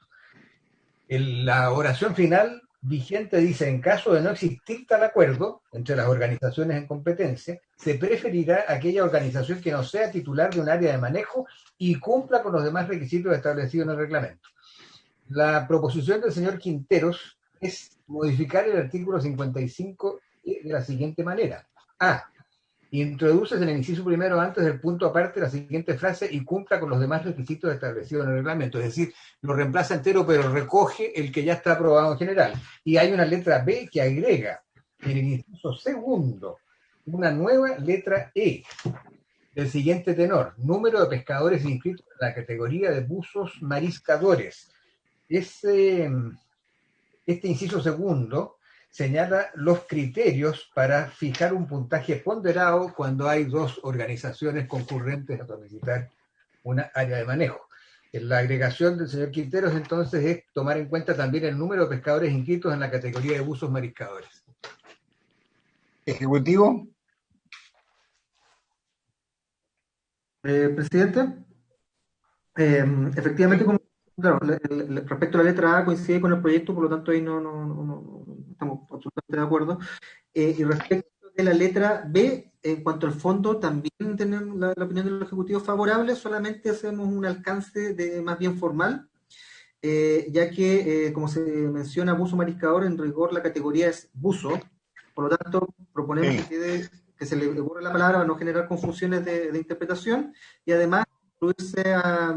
La oración final vigente dice: en caso de no existir tal acuerdo entre las organizaciones en competencia, se preferirá aquella organización que no sea titular de un área de manejo y cumpla con los demás requisitos establecidos en el reglamento. La proposición del señor Quinteros es modificar el artículo 55 de la siguiente manera. A. Introduces en el inciso primero antes del punto aparte la siguiente frase: "y cumpla con los demás requisitos establecidos en el reglamento". Es decir, lo reemplaza entero, pero recoge el que ya está aprobado en general. Y hay una letra B que agrega en el inciso segundo una nueva letra E. El siguiente tenor: número de pescadores inscritos en la categoría de buzos mariscadores. Este inciso segundo señala los criterios para fijar un puntaje ponderado cuando hay 2 organizaciones concurrentes a solicitar una área de manejo. La agregación del señor Quinteros entonces es tomar en cuenta también el número de pescadores inscritos en la categoría de buzos mariscadores. Ejecutivo. Presidente, efectivamente, claro, respecto a la letra A coincide con el proyecto, por lo tanto ahí no estamos absolutamente de acuerdo. Y respecto de la letra B, en cuanto al fondo, también tenemos la opinión del Ejecutivo favorable, solamente hacemos un alcance más bien formal, ya que, como se menciona, buzo mariscador, en rigor la categoría es buzo, por lo tanto proponemos que se le borre la palabra para no generar confusiones de interpretación, y además incluirse a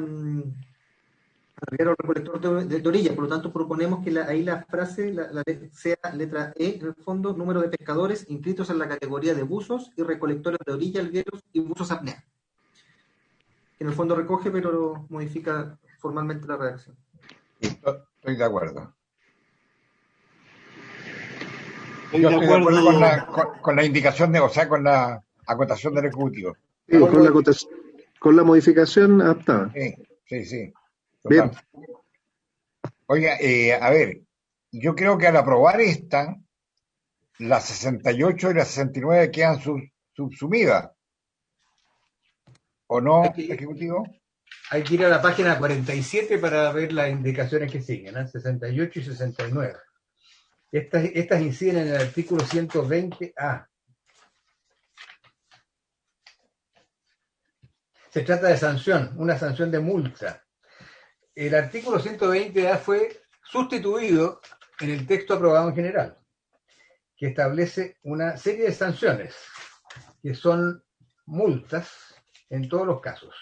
recolector de orilla. Por lo tanto, proponemos que ahí la frase sea letra E, en el fondo: número de pescadores inscritos en la categoría de buzos y recolectores de orilla, algueros y buzos apnea. En el fondo recoge, pero modifica formalmente la redacción. Estoy de acuerdo. Yo estoy de acuerdo con la indicación o sea, con la acotación del Ejecutivo. Sí, con la modificación adaptada. Sí. Bien. Oiga, a ver, yo creo que al aprobar esta, las 68 y las 69 quedan subsumidas. ¿O no, Ejecutivo? Hay que ir a la página 47 para ver las indicaciones que siguen, ¿eh? 68 y 69. Estas inciden en el artículo 120A. Se trata de sanción, una sanción de multa. El artículo 120A fue sustituido en el texto aprobado en general, que establece una serie de sanciones, que son multas en todos los casos.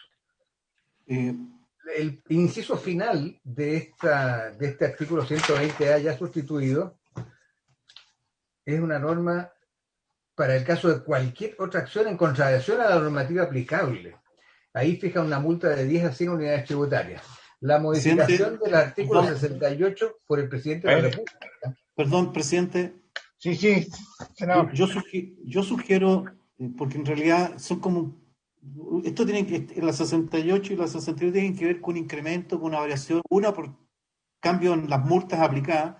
El inciso final de este artículo 120A ya sustituido es una norma para el caso de cualquier otra acción en contradicción a la normativa aplicable. Ahí fija una multa de 10 a 100 unidades tributarias. La modificación del artículo 68 por el presidente de la República. Perdón, presidente. Sí, senador. Yo sugiero, porque en realidad son como... Esto tiene que, la 68 y la 69 tienen que ver con un incremento, con una variación, una por cambio en las multas aplicadas.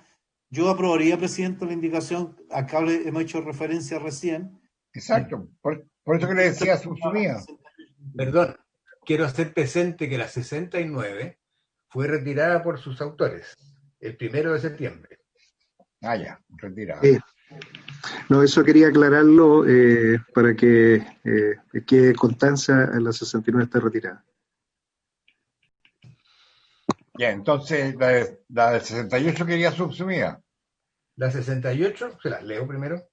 Yo aprobaría, presidente, la indicación, acá hemos hecho referencia recién. Exacto, por eso que le decía subsumida. Perdón, quiero hacer presente que la 69 fue retirada por sus autores el 1 de septiembre. Ya, retirada. No, eso quería aclararlo para que quede constancia en la 69 está retirada. Ya, entonces la de 68 quería subsumida. La 68, se las leo primero.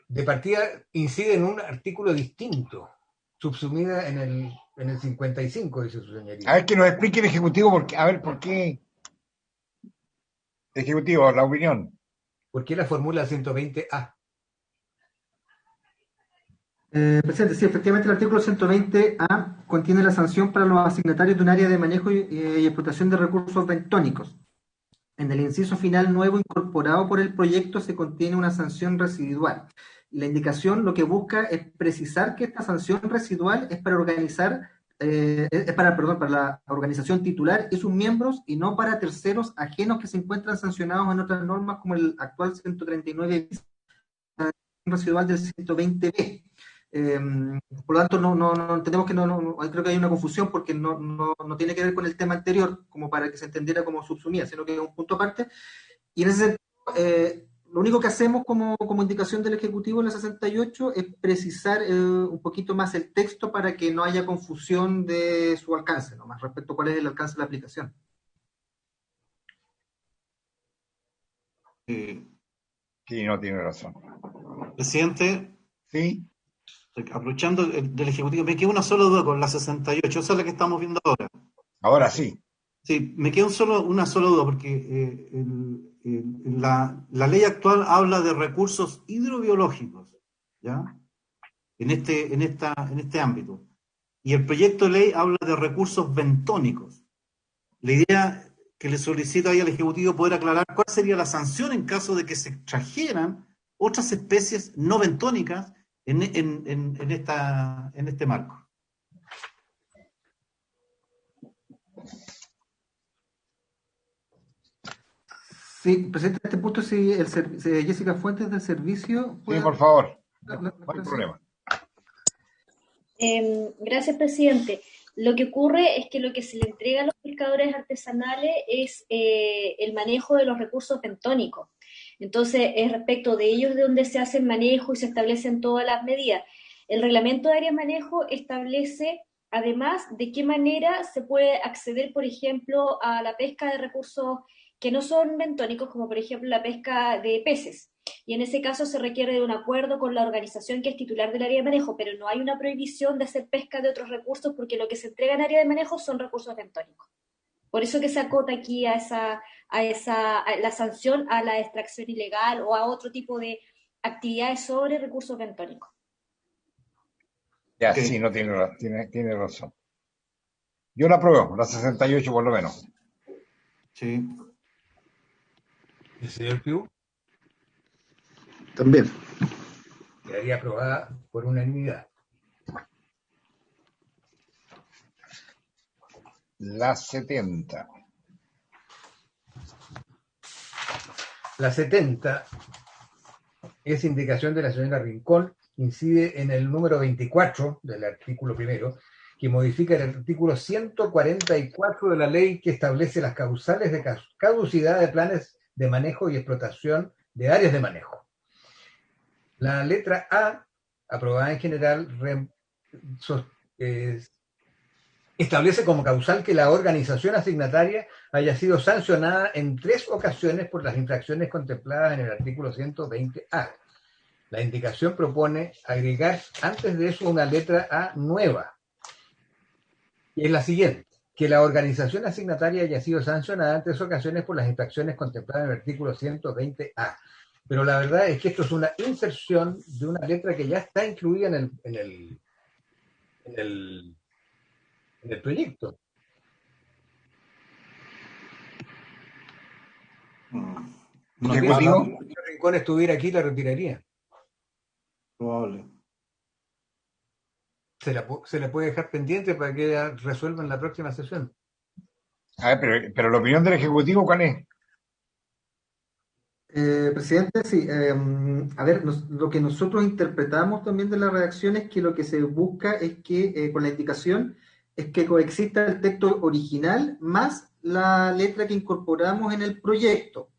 De partida incide en un artículo distinto, subsumida en el 55, dice su señoría. A ver, que nos explique el Ejecutivo, por qué. Ejecutivo, la opinión. ¿Por qué la fórmula 120A? Presidente, sí, efectivamente el artículo 120A contiene la sanción para los asignatarios de un área de manejo y explotación de recursos bentónicos. En el inciso final nuevo incorporado por el proyecto se contiene una sanción residual. La indicación lo que busca es precisar que esta sanción residual es para organizar es para, perdón, para la organización titular y sus miembros y no para terceros ajenos que se encuentran sancionados en otras normas como el actual 139 residual del 120B. Por lo tanto, no entendemos que creo que hay una confusión porque no tiene que ver con el tema anterior como para que se entendiera como subsumida, sino que es un punto aparte. Y en ese sentido, lo único que hacemos como indicación del Ejecutivo en la 68 es precisar un poquito más el texto para que no haya confusión de su alcance, ¿no? Más respecto a cuál es el alcance de la aplicación. Sí, no tiene razón. Presidente, Sí, aprovechando del Ejecutivo, me queda una sola duda con la 68, esa es la que estamos viendo ahora. ahora sí. Sí, me queda una sola duda, porque la ley actual habla de recursos hidrobiológicos, ¿ya? En este ámbito. Y el proyecto de ley habla de recursos bentónicos. La idea que le solicito ahí al Ejecutivo poder aclarar cuál sería la sanción en caso de que se extrajeran otras especies no bentónicas en este marco. Sí, presidente, a este punto, si Jessica Fuentes del servicio... Sí, por favor. No hay gracias. problema. Gracias, presidente. Lo que ocurre es que lo que se le entrega a los pescadores artesanales es el manejo de los recursos bentónicos. Entonces, es respecto de ellos de donde se hace el manejo y se establecen todas las medidas. El reglamento de área de manejo establece, además, de qué manera se puede acceder, por ejemplo, a la pesca de recursos que no son bentónicos, como por ejemplo la pesca de peces. Y en ese caso se requiere de un acuerdo con la organización que es titular del área de manejo, pero no hay una prohibición de hacer pesca de otros recursos porque lo que se entrega en área de manejo son recursos bentónicos. Por eso que se acota aquí a la sanción a la extracción ilegal o a otro tipo de actividades sobre recursos bentónicos. Ya, Okay. sí, no tiene razón. Yo la apruebo, la 68 por lo menos. Sí. ¿El señor Piu? También. Quedaría aprobada por unanimidad. La 70. La 70 es indicación de la señora Rincón, incide en el número 24 del artículo primero, que modifica el artículo 144 de la ley que establece las causales de caducidad de planes de manejo y explotación de áreas de manejo. La letra A, aprobada en general, establece como causal que la organización asignataria haya sido sancionada en 3 ocasiones por las infracciones contempladas en el artículo 120A. La indicación propone agregar antes de eso una letra A nueva, y es la siguiente: que la organización asignataria haya sido sancionada en 3 ocasiones por las infracciones contempladas en el artículo 120A. Pero la verdad es que esto es una inserción de una letra que ya está incluida en el proyecto. No, Ejecutivo. Si el Rincón estuviera aquí, la retiraría. probable. Se la puede dejar pendiente para que ella resuelva en la próxima sesión. A ver, pero la opinión del Ejecutivo, ¿cuál es? Presidente, sí. A ver, lo que nosotros interpretamos también de la redacción es que lo que se busca es que, con la indicación, es que coexista el texto original más la letra que incorporamos en el proyecto,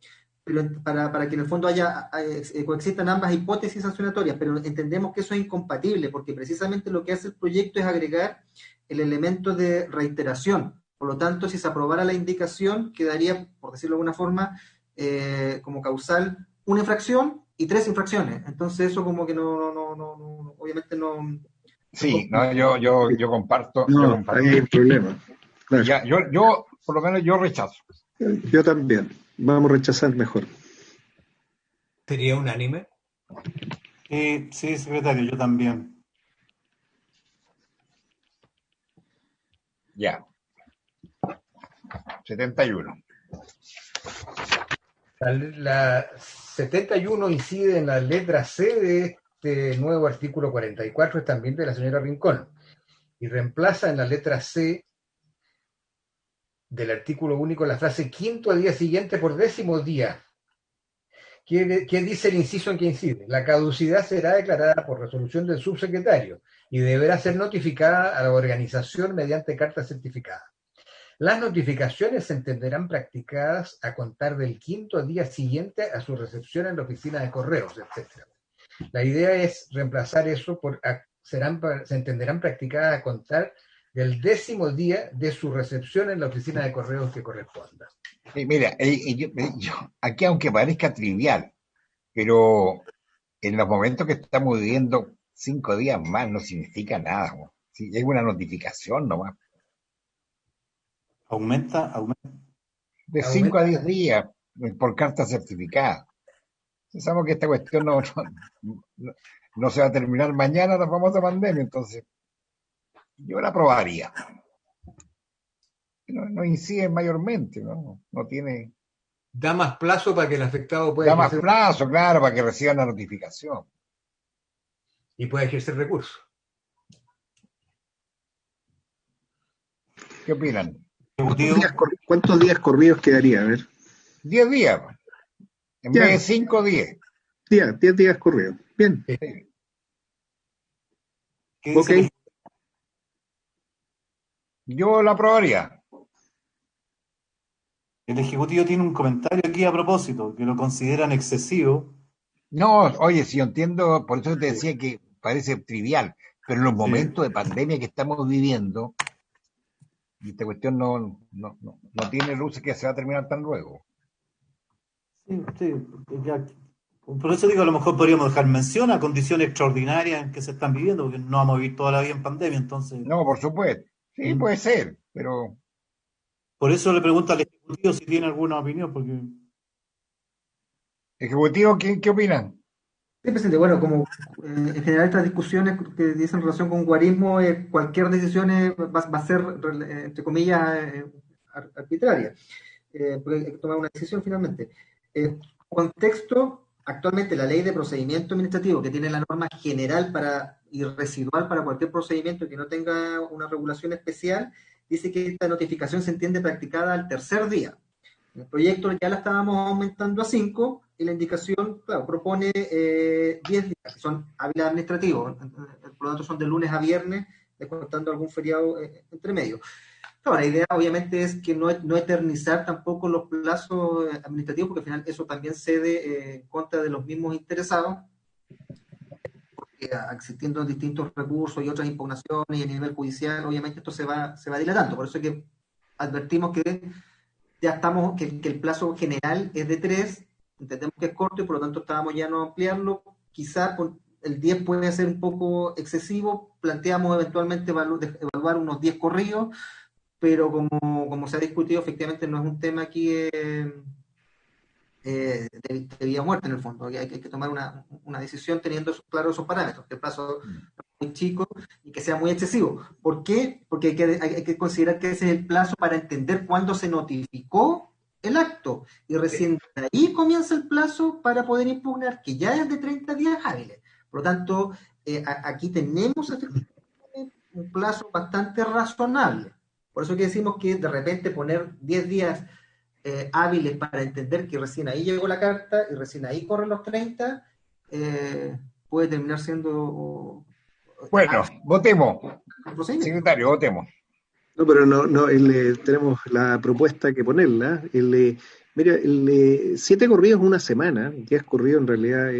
pero para que en el fondo coexistan ambas hipótesis sancionatorias, pero entendemos que eso es incompatible, porque precisamente lo que hace el proyecto es agregar el elemento de reiteración. Por lo tanto, si se aprobara la indicación, quedaría, por decirlo de alguna forma, como causal una infracción y 3 infracciones. Entonces eso como que obviamente no... Sí, no, yo comparto. No, yo comparto. ahí hay un problema. Claro. Ya, yo, por lo menos, yo rechazo. Yo también. Vamos a rechazar mejor. ¿Sería unánime? Sí, secretario, yo también. Ya. 71. La 71 incide en la letra C de este nuevo artículo 44, es también de la señora Rincón, y reemplaza en la letra C del artículo único la frase quinto al día siguiente por 10º día. ¿Qué dice el inciso en que incide? La caducidad será declarada por resolución del subsecretario y deberá ser notificada a la organización mediante carta certificada. Las notificaciones se entenderán practicadas a contar del quinto día siguiente a su recepción en la oficina de correos, etc. La idea es reemplazar eso por se entenderán practicadas a contar del 10º día de su recepción en la oficina de correos que corresponda. Mira, aquí aunque parezca trivial, pero en los momentos que estamos viviendo, 5 días más no significa nada. Sí, es una notificación nomás. Aumenta. De 5 a 10 días por carta certificada. Pensamos que esta cuestión no se va a terminar mañana, la famosa pandemia, entonces yo la aprobaría. No incide mayormente, no tiene... Da más plazo para que el afectado pueda Da más ejercer... plazo, claro, para que reciban la notificación. Y pueda ejercer recursos. ¿Qué opinan? ¿Cuántos días corridos quedaría? A ver. 10 días. En vez de 5, 10. 10 días corridos. Bien. ¿Qué dice Ok. Yo la aprobaría. El Ejecutivo tiene un comentario aquí a propósito, que lo consideran excesivo. No, oye, si yo entiendo, por eso te decía que parece trivial, pero en los momentos de pandemia que estamos viviendo, esta cuestión no tiene luces que se va a terminar tan luego. Sí, ya. Por eso digo, a lo mejor podríamos dejar mención a condiciones extraordinarias en que se están viviendo, porque no vamos a vivir toda la vida en pandemia, entonces... No, por supuesto. Sí, puede ser, pero... Por eso le pregunto al Ejecutivo si tiene alguna opinión, porque... Ejecutivo, ¿qué opinan? Sí, presidente, bueno, como en general estas discusiones que dicen relación con guarismo, cualquier decisión va a ser, entre comillas, arbitraria, porque hay que tomar una decisión finalmente. Contexto, actualmente la ley de procedimiento administrativo, que tiene la norma general y residual para cualquier procedimiento que no tenga una regulación especial, dice que esta notificación se entiende practicada al tercer día. En el proyecto ya la estábamos aumentando a 5 y la indicación, claro, propone 10 días, que son hábiles administrativos, por lo tanto son de lunes a viernes, descontando algún feriado entre medio. Claro, la idea obviamente es que no eternizar tampoco los plazos administrativos, porque al final eso también cede en contra de los mismos interesados, porque existiendo distintos recursos y otras impugnaciones y a nivel judicial, obviamente esto se va dilatando. Por eso es que advertimos que ya estamos, que el plazo general es de 3, entendemos que es corto y por lo tanto estábamos ya no ampliarlo. Quizás el 10 puede ser un poco excesivo, planteamos eventualmente evaluar unos 10 corridos, pero como se ha discutido, efectivamente no es un tema aquí de vida o muerte en el fondo. Hay que tomar una decisión teniendo claros esos parámetros, que el plazo es muy chico y que sea muy excesivo. ¿Por qué? Porque hay que considerar que ese es el plazo para entender cuándo se notificó el acto, y recién de ahí comienza el plazo para poder impugnar, que ya es de 30 días hábiles. Por lo tanto, aquí tenemos efectivamente un plazo bastante razonable. Por eso que decimos que de repente poner 10 días hábiles para entender que recién ahí llegó la carta y recién ahí corren los 30, puede terminar siendo... Bueno, votemos. Secretario, votemos. No, pero tenemos la propuesta que ponerla. Mira, 7 corridos en una semana, 10 corridos en realidad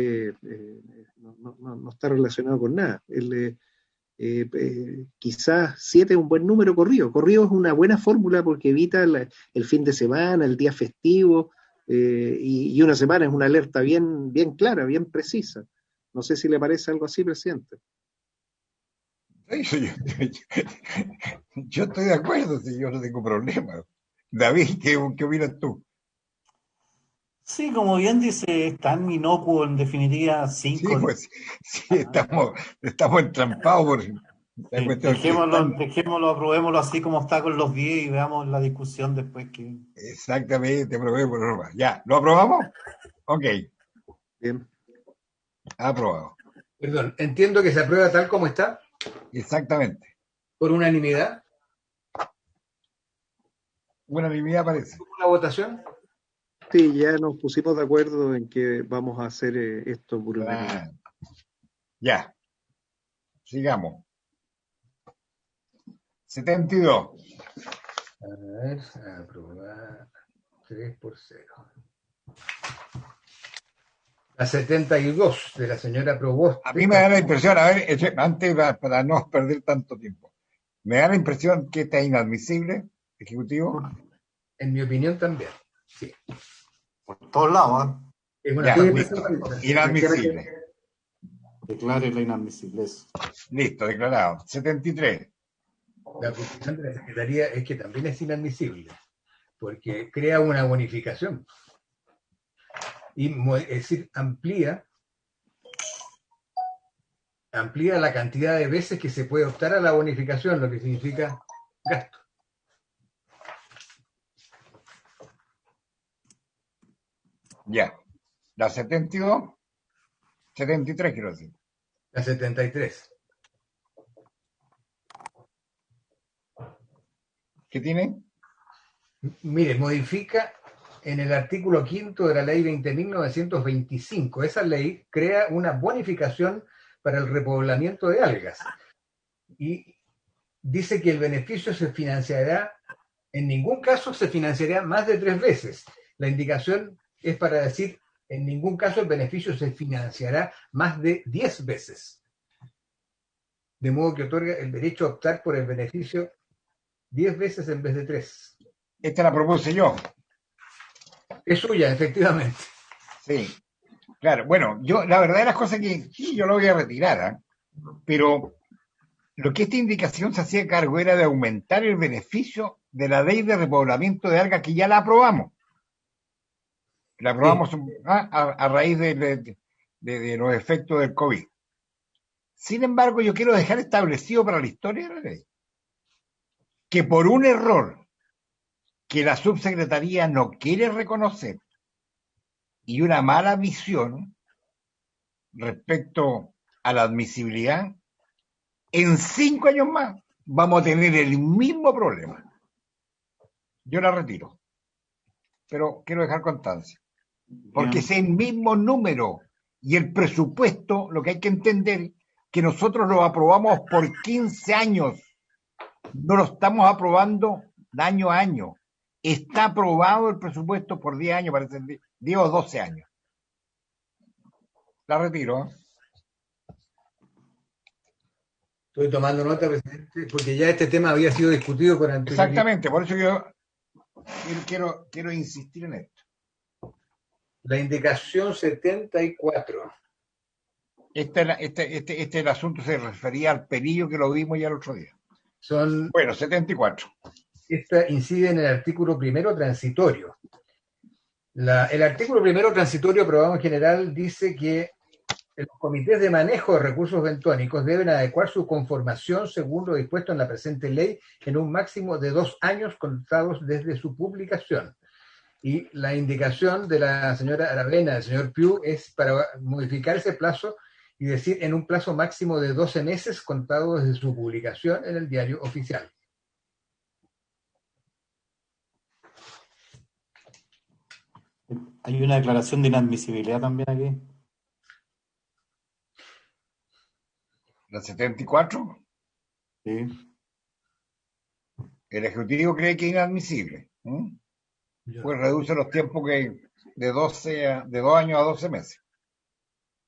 no está relacionado con nada. Quizás 7 es un buen número corrido. Corrido es una buena fórmula porque evita el fin de semana, el día festivo, y una semana es una alerta bien clara, bien precisa. No sé si le parece algo así, presidente. Yo estoy de acuerdo, si yo no tengo problema. David, ¿qué opinas tú? Sí, como bien dice, es tan inocuo en definitiva 5. Sí, pues, sí, estamos entrampados por la cuestión. Dejémoslo, aprobémoslo así como está con los 10 y veamos la discusión después que... Exactamente, aprobémoslo. ¿Ya? ¿Lo aprobamos? Ok. Bien. Aprobado. Perdón, entiendo que se aprueba tal como está. Exactamente. ¿Por unanimidad? Unanimidad parece. ¿Una votación? Sí, ya nos pusimos de acuerdo en que vamos a hacer esto por unanimidad. Ya. Sigamos. 72. A ver, aprobar 3-0. La 72 de la señora Proboste. A mí me da la impresión, a ver, antes para no perder tanto tiempo, me da la impresión que está inadmisible, Ejecutivo. En mi opinión también, sí. Por todos lados, ¿eh? Es una Ya, listo. Inadmisible. Declare la inadmisible. Eso. Listo, declarado. 73. La posición de la Secretaría es que también es inadmisible, porque crea una bonificación. Y, es decir, amplía la cantidad de veces que se puede optar a la bonificación, lo que significa gasto. Ya. La 72. 73 quiero decir. La 73. ¿Qué tiene? Mire, modifica en el artículo 5 de la ley 20.925. Esa ley crea una bonificación para el repoblamiento de algas. Y dice que el beneficio se financiará, en ningún caso se financiará más de 3 veces. La indicación es para decir, en ningún caso el beneficio se financiará más de 10 veces. De modo que otorga el derecho a optar por el beneficio 10 veces en vez de 3. Esta la propuse yo. Es suya, efectivamente. Sí. Claro, bueno, yo la verdad de las cosas que sí, yo lo voy a retirar, pero lo que esta indicación se hacía cargo era de aumentar el beneficio de la ley de repoblamiento de algas que ya la aprobamos. La aprobamos a raíz de los efectos del COVID. Sin embargo, yo quiero dejar establecido para la historia de la ley que por un error que la subsecretaría no quiere reconocer y una mala visión respecto a la admisibilidad, en 5 años más vamos a tener el mismo problema. Yo la retiro, pero quiero dejar constancia. Porque es el mismo número y el presupuesto, lo que hay que entender, que nosotros lo aprobamos por 15 años. No lo estamos aprobando de año a año. Está aprobado el presupuesto por 10 años, parece, 10 o 12 años. La retiro. Estoy tomando nota, presidente, porque ya este tema había sido discutido con anterioridad. Exactamente, por eso yo quiero insistir en esto. La indicación 74. El asunto se refería al perillo que lo vimos ya el otro día. Bueno, 74. Esta incide en el artículo primero transitorio. El artículo primero transitorio aprobado en general dice que los comités de manejo de recursos bentónicos deben adecuar su conformación según lo dispuesto en la presente ley en un máximo de 2 años contados desde su publicación. Y la indicación de la señora Aravena, del señor Piu, es para modificar ese plazo y decir en un plazo máximo de 12 meses contado desde su publicación en el diario oficial. Hay una declaración de inadmisibilidad también aquí. ¿La 74? Sí. El Ejecutivo cree que es inadmisible. Pues reduce los tiempos de 2 años a 12 meses.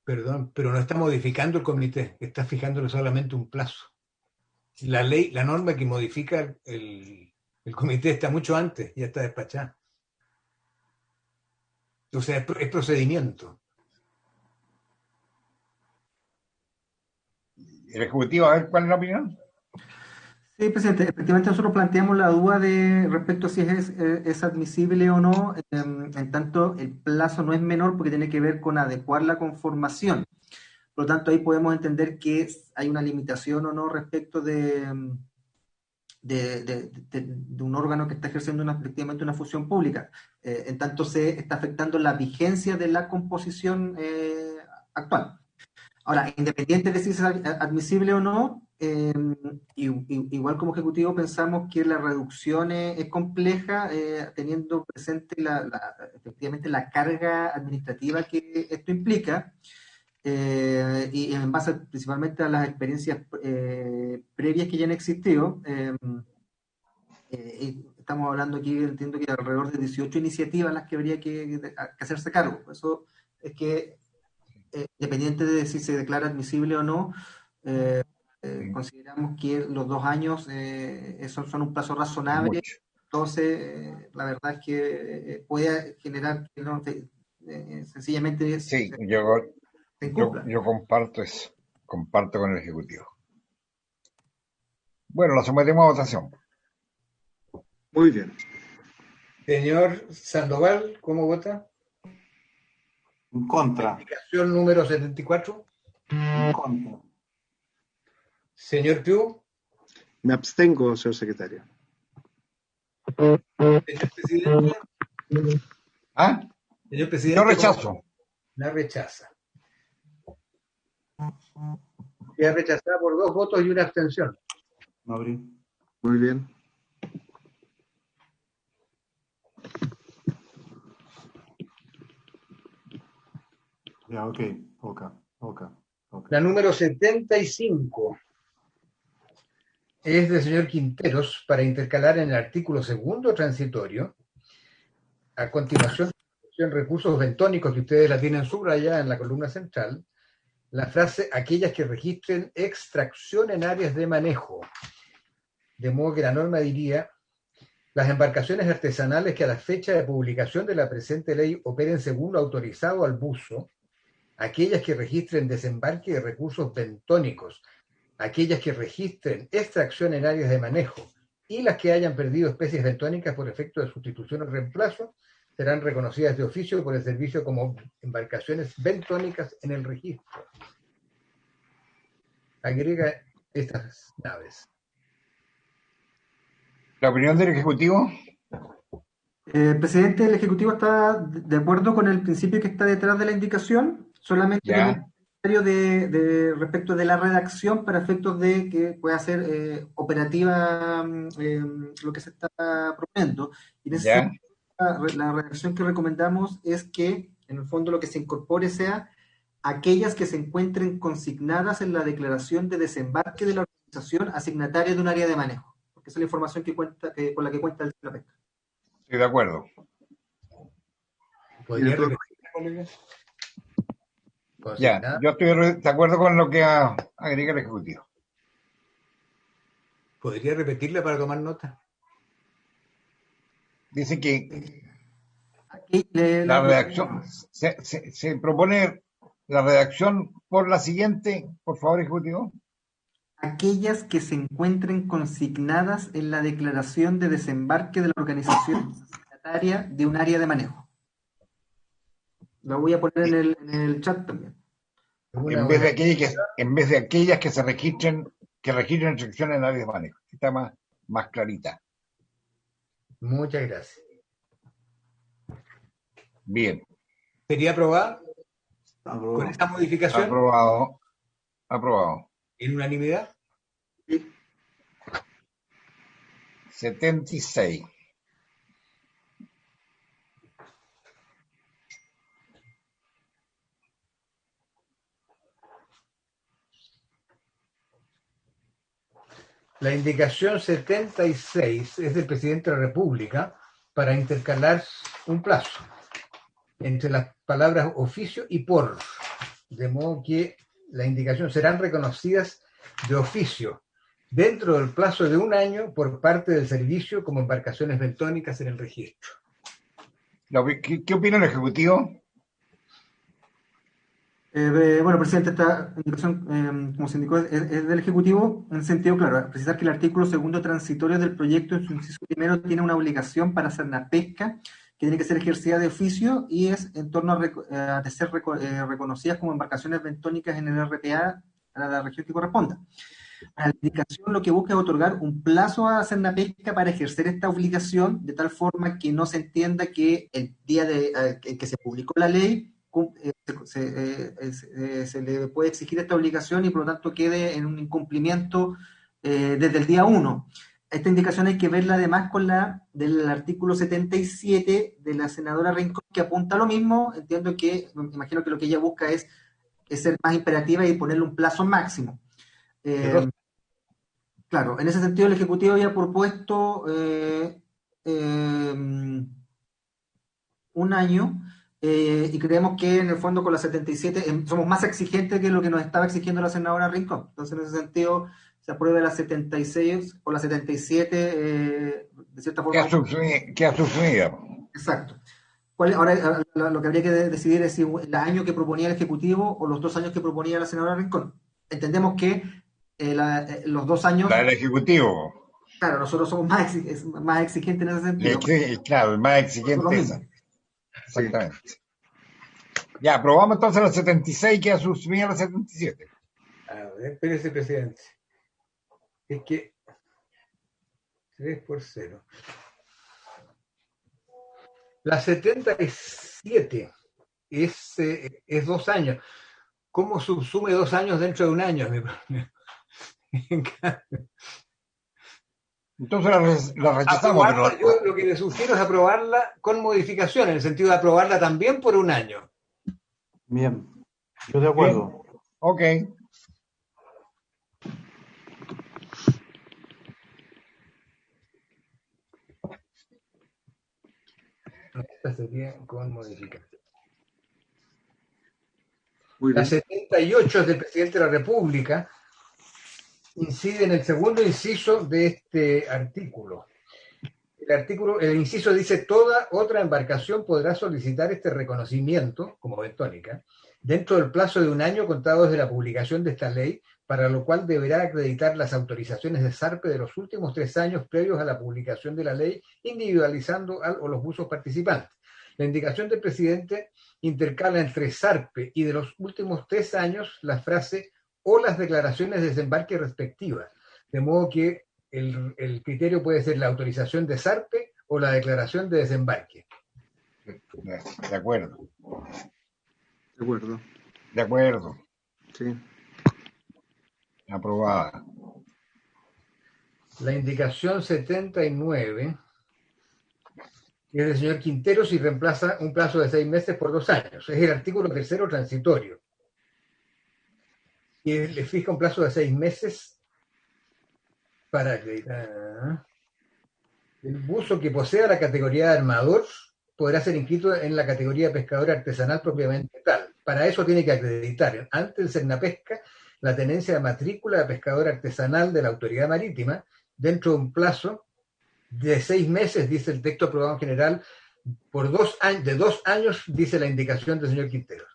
Perdón, pero no está modificando el comité, está fijándole solamente un plazo. La ley, la norma que modifica el comité está mucho antes, ya está despachada. O sea, es procedimiento. El Ejecutivo, a ver, ¿cuál es la opinión? Sí, presidente, efectivamente nosotros planteamos la duda respecto a si es admisible o no, en tanto el plazo no es menor porque tiene que ver con adecuar la conformación. Por lo tanto, ahí podemos entender que hay una limitación o no respecto de un órgano que está ejerciendo efectivamente una función pública, en tanto se está afectando la vigencia de la composición actual. Ahora, independiente de si es admisible o no, igual como ejecutivo pensamos que la reducción es compleja, teniendo presente efectivamente la carga administrativa que esto implica, y en base principalmente a las experiencias previas que ya han existido. Estamos hablando aquí, entiendo que alrededor de 18 iniciativas las que habría que hacerse cargo. Por eso es que, independiente de si se declara admisible o no, consideramos que los 2 años son un plazo razonable. Entonces, la verdad es que puede generar que no, sencillamente Sí, se yo comparto eso, comparto con el Ejecutivo. Bueno, lo sometemos a votación. Muy bien. Señor Sandoval, ¿cómo vota? En contra. Indicación número 74. En contra. Señor Piu. Me abstengo, señor secretario. Señor presidente. ¿Ah? Señor presidente. Yo rechazo. La rechaza. Queda rechazada por 2 votos y una abstención. Mauri. Muy bien. Ya, ok. La número 75 es del señor Quinteros para intercalar en el artículo 2º transitorio. A continuación, en recursos bentónicos que ustedes la tienen subrayada en la columna central, la frase aquellas que registren extracción en áreas de manejo. De modo que la norma diría: las embarcaciones artesanales que a la fecha de publicación de la presente ley operen según lo autorizado al buzo, aquellas que registren desembarque de recursos bentónicos, aquellas que registren extracción en áreas de manejo y las que hayan perdido especies bentónicas por efecto de sustitución o reemplazo, serán reconocidas de oficio por el servicio como embarcaciones bentónicas en el registro. Agrega estas naves. ¿La opinión del Ejecutivo? Presidente, el Ejecutivo está de acuerdo con el principio que está detrás de la indicación, solamente Ya. un comentario respecto de la redacción para efectos de que pueda ser operativa lo que se está proponiendo. Y en ese Ya. sentido, la redacción que recomendamos es que, en el fondo, lo que se incorpore sea aquellas que se encuentren consignadas en la declaración de desembarque de la organización asignataria de un área de manejo, porque esa es la información con la que cuenta el la pesca. Estoy de acuerdo. ¿Podría repetir, colega? Ya, yo estoy de acuerdo con lo que agrega el Ejecutivo. ¿Podría repetirla para tomar nota? Dice que la redacción, se propone la redacción por la siguiente, por favor, Ejecutivo. Aquellas que se encuentren consignadas en la declaración de desembarque de la organización asignataria de un área de manejo. Lo voy a poner en el chat también. En vez de aquellas que se registren, extracción en áreas de manejo. Está más clarita. Muchas gracias. Bien. ¿Sería aprobada? ¿Con esta modificación? Aprobado. ¿En unanimidad? Sí. 76. La indicación 76 es del presidente de la República para intercalar un plazo entre las palabras oficio y por, de modo que la indicación serán reconocidas de oficio dentro del plazo de 1 año por parte del servicio como embarcaciones bentónicas en el registro. ¿Qué opina el Ejecutivo? Bueno, presidente, esta indicación, como se indicó, es del Ejecutivo en sentido claro. Precisar que el artículo 2º transitorio del proyecto en su inciso primero tiene una obligación para hacer la pesca que tiene que ser ejercida de oficio y es en torno a ser reconocidas como embarcaciones bentónicas en el RPA para la región que corresponda. La indicación lo que busca es otorgar un plazo a hacer la pesca para ejercer esta obligación de tal forma que no se entienda que el día en que se publicó la ley se le puede exigir esta obligación y por lo tanto quede en un incumplimiento desde el día 1. Esta indicación hay que verla además con la del artículo 77 de la senadora Rincón, que apunta a lo mismo. Entiendo que, me imagino que lo que ella busca es ser más imperativa y ponerle un plazo máximo. Claro, en ese sentido el Ejecutivo había propuesto un año, y creemos que en el fondo con la 77 somos más exigentes que lo que nos estaba exigiendo la senadora Rincón. Entonces, en ese sentido, se aprueba la 76 o la 77, de cierta forma. Que ha sucedido. Exacto. Ahora, lo que habría que decidir es si el año que proponía el Ejecutivo o los 2 años que proponía la senadora Rincón. Entendemos que los 2 años... La del Ejecutivo. Claro, nosotros somos más exigentes en ese sentido. Claro, más exigente esa. Exactamente. Sí. Ya, aprobamos entonces la 76 que ha sucedido la 77. A ver, espérese, presidente. Es que 3-0. La 77 es 2 años. ¿Cómo subsume 2 años dentro de un año? Entonces la rechazamos. Pero... Yo lo que le sugiero es aprobarla con modificación, en el sentido de aprobarla también por un año. Bien, yo de acuerdo. Bien. Ok. Esta sería con modificación. La 78 del presidente de la República incide en el segundo inciso de este artículo. El inciso dice: toda otra embarcación podrá solicitar este reconocimiento, como bentónica, dentro del plazo de un año contado desde la publicación de esta ley, para lo cual deberá acreditar las autorizaciones de ZARPE de los últimos 3 años previos a la publicación de la ley, individualizando o los buzos participantes. La indicación del presidente intercala entre ZARPE y de los últimos 3 años la frase o las declaraciones de desembarque respectivas, de modo que el criterio puede ser la autorización de ZARPE o la declaración de desembarque. De acuerdo. De acuerdo. De acuerdo. Sí. Aprobada. La indicación 79 es del señor Quinteros y reemplaza un plazo de 6 meses por 2 años. Es el artículo 3º transitorio. Y le fija un plazo de 6 meses para acreditar. El buzo que posea la categoría de armador podrá ser inscrito en la categoría de pescador artesanal propiamente tal. Para eso tiene que acreditar ante el Cernapesca la tenencia de matrícula de pescador artesanal de la autoridad marítima dentro de un plazo de 6 meses, dice el texto aprobado en general, por 2 años, de 2 años, dice la indicación del señor Quinteros.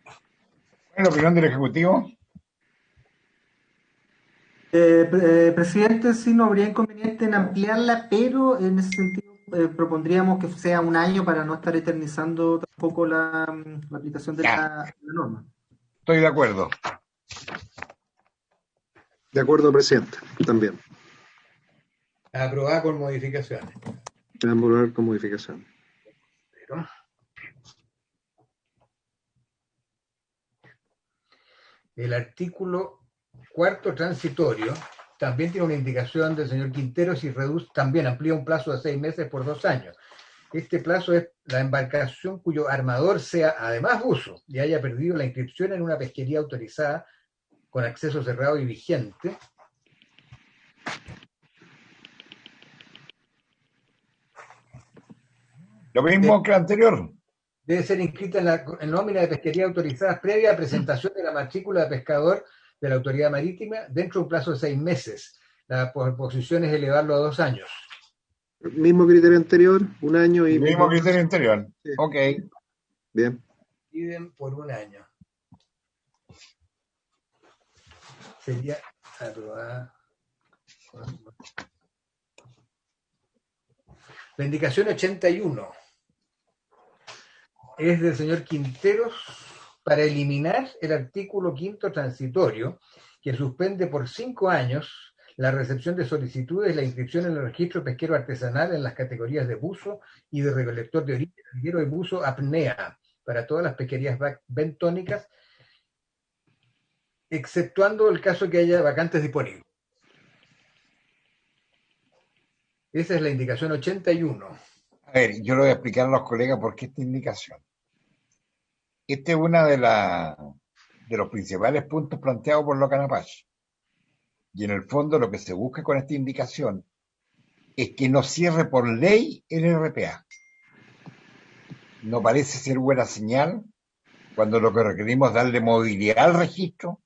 ¿Cuál es la opinión del Ejecutivo? Presidente, sí, no habría inconveniente en ampliarla, pero en ese sentido propondríamos que sea un año para no estar eternizando tampoco la aplicación de la norma. Estoy de acuerdo. De acuerdo, presidente, también. Aprobada con modificaciones. Aprobar con modificación. Pero... el artículo 4º transitorio también tiene una indicación del señor Quinteros y también amplía un plazo de 6 meses por 2 años. Este plazo es la embarcación cuyo armador sea además buzo y haya perdido la inscripción en una pesquería autorizada con acceso cerrado y vigente. Lo mismo que el anterior. Debe ser inscrita en nómina de pesquería autorizadas previa a presentación de la matrícula de pescador de la autoridad marítima dentro de un plazo de 6 meses. La posición es elevarlo a 2 años. Mismo criterio anterior, un año y... Mismo criterio anterior. Sí. Ok. Bien. Piden por 1 año. Sería aprobada. La indicación 81 es del señor Quinteros para eliminar el artículo 5º transitorio que suspende por 5 años la recepción de solicitudes y la inscripción en el registro pesquero artesanal en las categorías de buzo y de recolector de orilla, y buzo apnea, para todas las pesquerías bentónicas, exceptuando el caso que haya vacantes disponibles. Esa es la indicación 81. A ver, yo le voy a explicar a los colegas por qué esta indicación. Este es uno de los principales puntos planteados por los Canapache. Y en el fondo lo que se busca con esta indicación es que no cierre por ley el RPA. No parece ser buena señal cuando lo que requerimos es darle movilidad al registro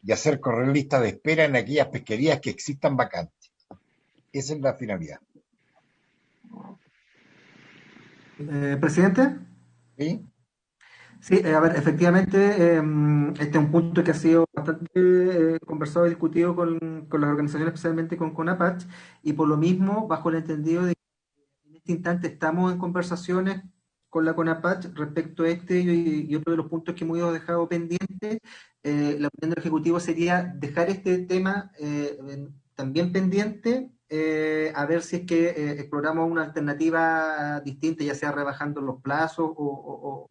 y hacer correr listas de espera en aquellas pesquerías que existan vacantes. Esa es la finalidad. Presidente. ¿Sí? Sí, a ver, efectivamente, este es un punto que ha sido bastante conversado y discutido con las organizaciones, especialmente con CONAPACH, y por lo mismo, bajo el entendido de que en este instante estamos en conversaciones con la CONAPACH respecto a este y otro de los puntos que hemos dejado pendiente. La opinión del Ejecutivo sería dejar este tema también pendiente, a ver si es que exploramos una alternativa distinta, ya sea rebajando los plazos o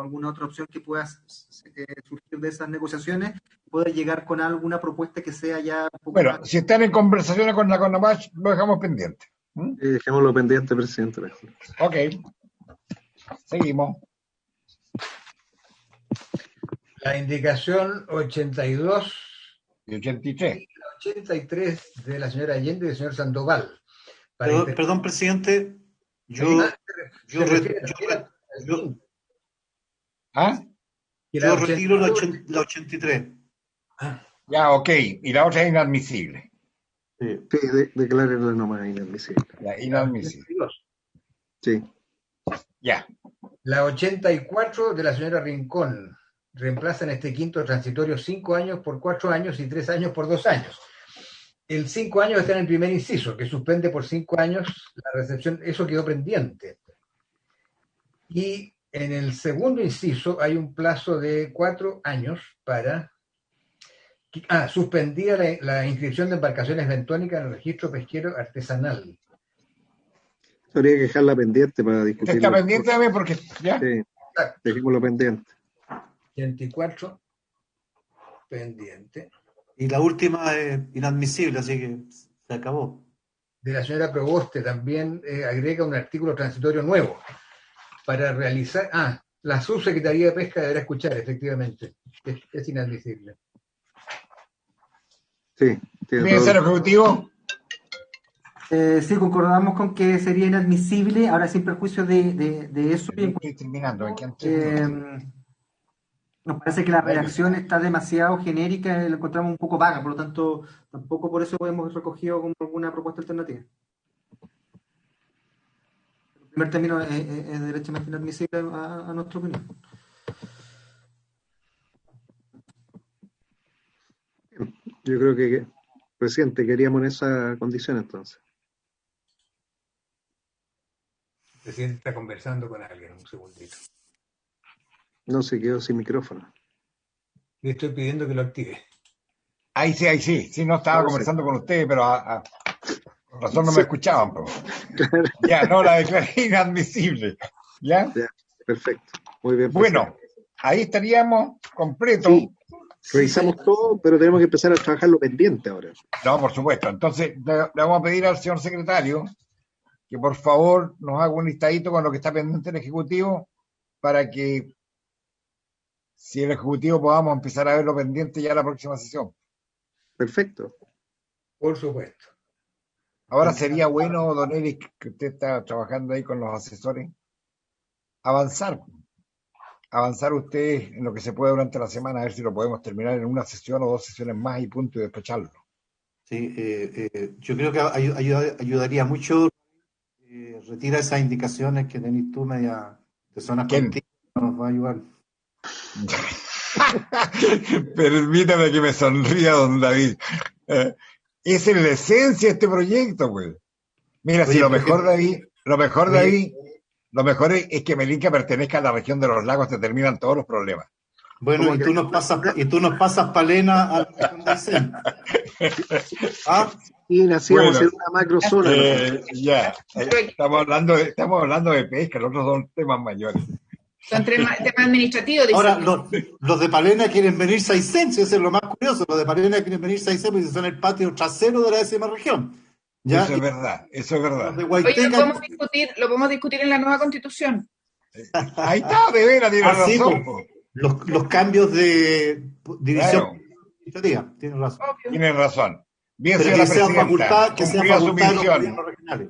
alguna otra opción que pueda surgir de esas negociaciones, poder llegar con alguna propuesta que sea ya un poco Bueno, más... si están en conversaciones con la CONAPACH, lo dejamos pendiente. Dejémoslo pendiente, presidente. Ok. Seguimos. La indicación 82 y 83. Y la 83 de la señora Allende y del señor Sandoval. Perdón, presidente. Yo retiro la 83. Ya, ok. Y la otra es inadmisible. Sí, declárenla nomás inadmisible. La inadmisible. Sí. Ya. La 84 de la señora Rincón. Reemplaza en este quinto transitorio 5 años por 4 años y 3 años por 2 años. El 5 años está en el primer inciso, que suspende por 5 años la recepción. Eso quedó pendiente. Y en el segundo inciso hay un plazo de 4 años para suspendida la inscripción de embarcaciones bentónicas en el registro pesquero artesanal. Habría que dejarla pendiente para discutir. Está pendiente también porque ya. Sí, dejémoslo pendiente. 84 pendiente. Y la última es inadmisible, así que se acabó. De la señora Proboste también agrega un artículo transitorio nuevo para realizar... la subsecretaría de Pesca deberá escuchar, efectivamente. Es inadmisible. Sí. ¿Tiene que ser ejecutivo? Sí, concordamos con que sería inadmisible, ahora sin perjuicio de eso. Estoy terminando. Nos parece que la redacción está demasiado genérica y la encontramos un poco vaga, por lo tanto, tampoco por eso hemos recogido como alguna propuesta alternativa. El primer término es derechamente inadmisible a nuestra opinión. Yo creo que, presidente, queríamos en esa condición entonces. El presidente está conversando con alguien, un segundito. No, se quedó sin micrófono. Le estoy pidiendo que lo active. Ahí sí. Sí, no estaba conversando con ustedes, pero por razón no me escuchaban. Pero... Ya, no, la declaré inadmisible. ¿Ya? Perfecto. Muy bien. Bueno, ahí estaríamos completos. Sí. Revisamos todo, pero tenemos que empezar a trabajar lo pendiente ahora. No, por supuesto. Entonces, le vamos a pedir al señor secretario que por favor nos haga un listadito con lo que está pendiente el Ejecutivo para que, si el Ejecutivo podamos empezar a ver lo pendiente ya en la próxima sesión. Perfecto. Por supuesto. Ahora sería bueno, don Eric, que usted está trabajando ahí con los asesores, avanzar ustedes en lo que se puede durante la semana, a ver si lo podemos terminar en una sesión o 2 sesiones más y punto, y despacharlo. Sí, yo creo que ayudaría mucho. Retira esas indicaciones que tenés tú media de zonas contigo, nos va a ayudar. Permítame que me sonría, don David. Esa es la esencia de este proyecto, pues. Mira, si lo mejor es que Melinca pertenezca a la región de los lagos, te terminan todos los problemas. Bueno, y tú nos pasas palena a la región de Aysén. Y nacíamos en una macrozona. Ya, estamos hablando de pesca, los otros son temas mayores. Son temas administrativos, dice. Ahora, los de Palena quieren venirse a Aysén, eso es lo más curioso. Los de Palena quieren venirse a Aysén porque son el patio trasero de la 10ª región. ¿Ya? Eso es verdad, eso es verdad. Los de Oye, Guaiteca, lo podemos discutir en la nueva constitución. Ahí está, de veras, tiene sí, razón. los cambios de división Claro. administrativa, tienes razón. Obvio. Tiene razón. Bien, Pero señora que sea presidenta, facultad, que sea cumplida su facultad de los misión. gobiernos regionales.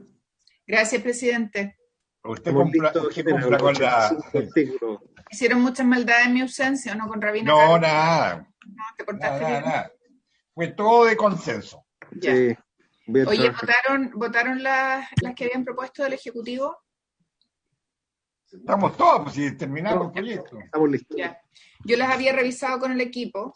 Gracias, presidente. Usted Hemos cumpla, visto, usted Jimena, cumpla con la... 85 artículos. Hicieron muchas maldades en mi ausencia, ¿o no? Con Rabina. No, Carlos? nada, No, te portaste nada, bien. nada. Fue todo de consenso. Ya. Sí, bien Oye, trabajado. ¿votaron las que habían propuesto del Ejecutivo? Estamos todos, pues si terminamos el proyecto. Estamos listos. Ya. Yo las había revisado con el equipo,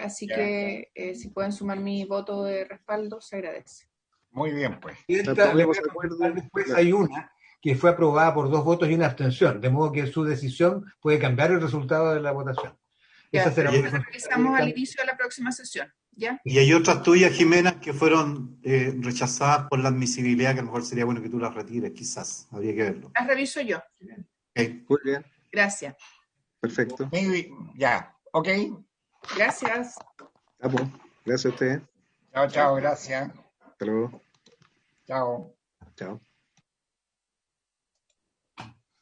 así Ya. que si pueden sumar mi voto de respaldo, se agradece. Muy bien, pues. Y Nos esta, ponemos de acuerdo. después hay una que fue aprobada por 2 votos y una abstención, de modo que su decisión puede cambiar el resultado de la votación. Ya, Esa será pero una lo revisamos al inicio de la próxima sesión, ¿ya? Y hay otras tuyas, Jimena, que fueron rechazadas por la admisibilidad, que a lo mejor sería bueno que tú las retires, quizás. Habría que verlo. Las reviso yo. Ok. Muy bien, Gracias. perfecto. Ya, ok. Gracias. Vamos. Gracias a ustedes. Chao, chao, gracias. Hasta luego. Chao. Chao.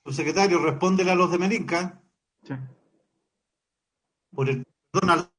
Subsecretario, respóndele a los de Melinca. Sí. Perdón,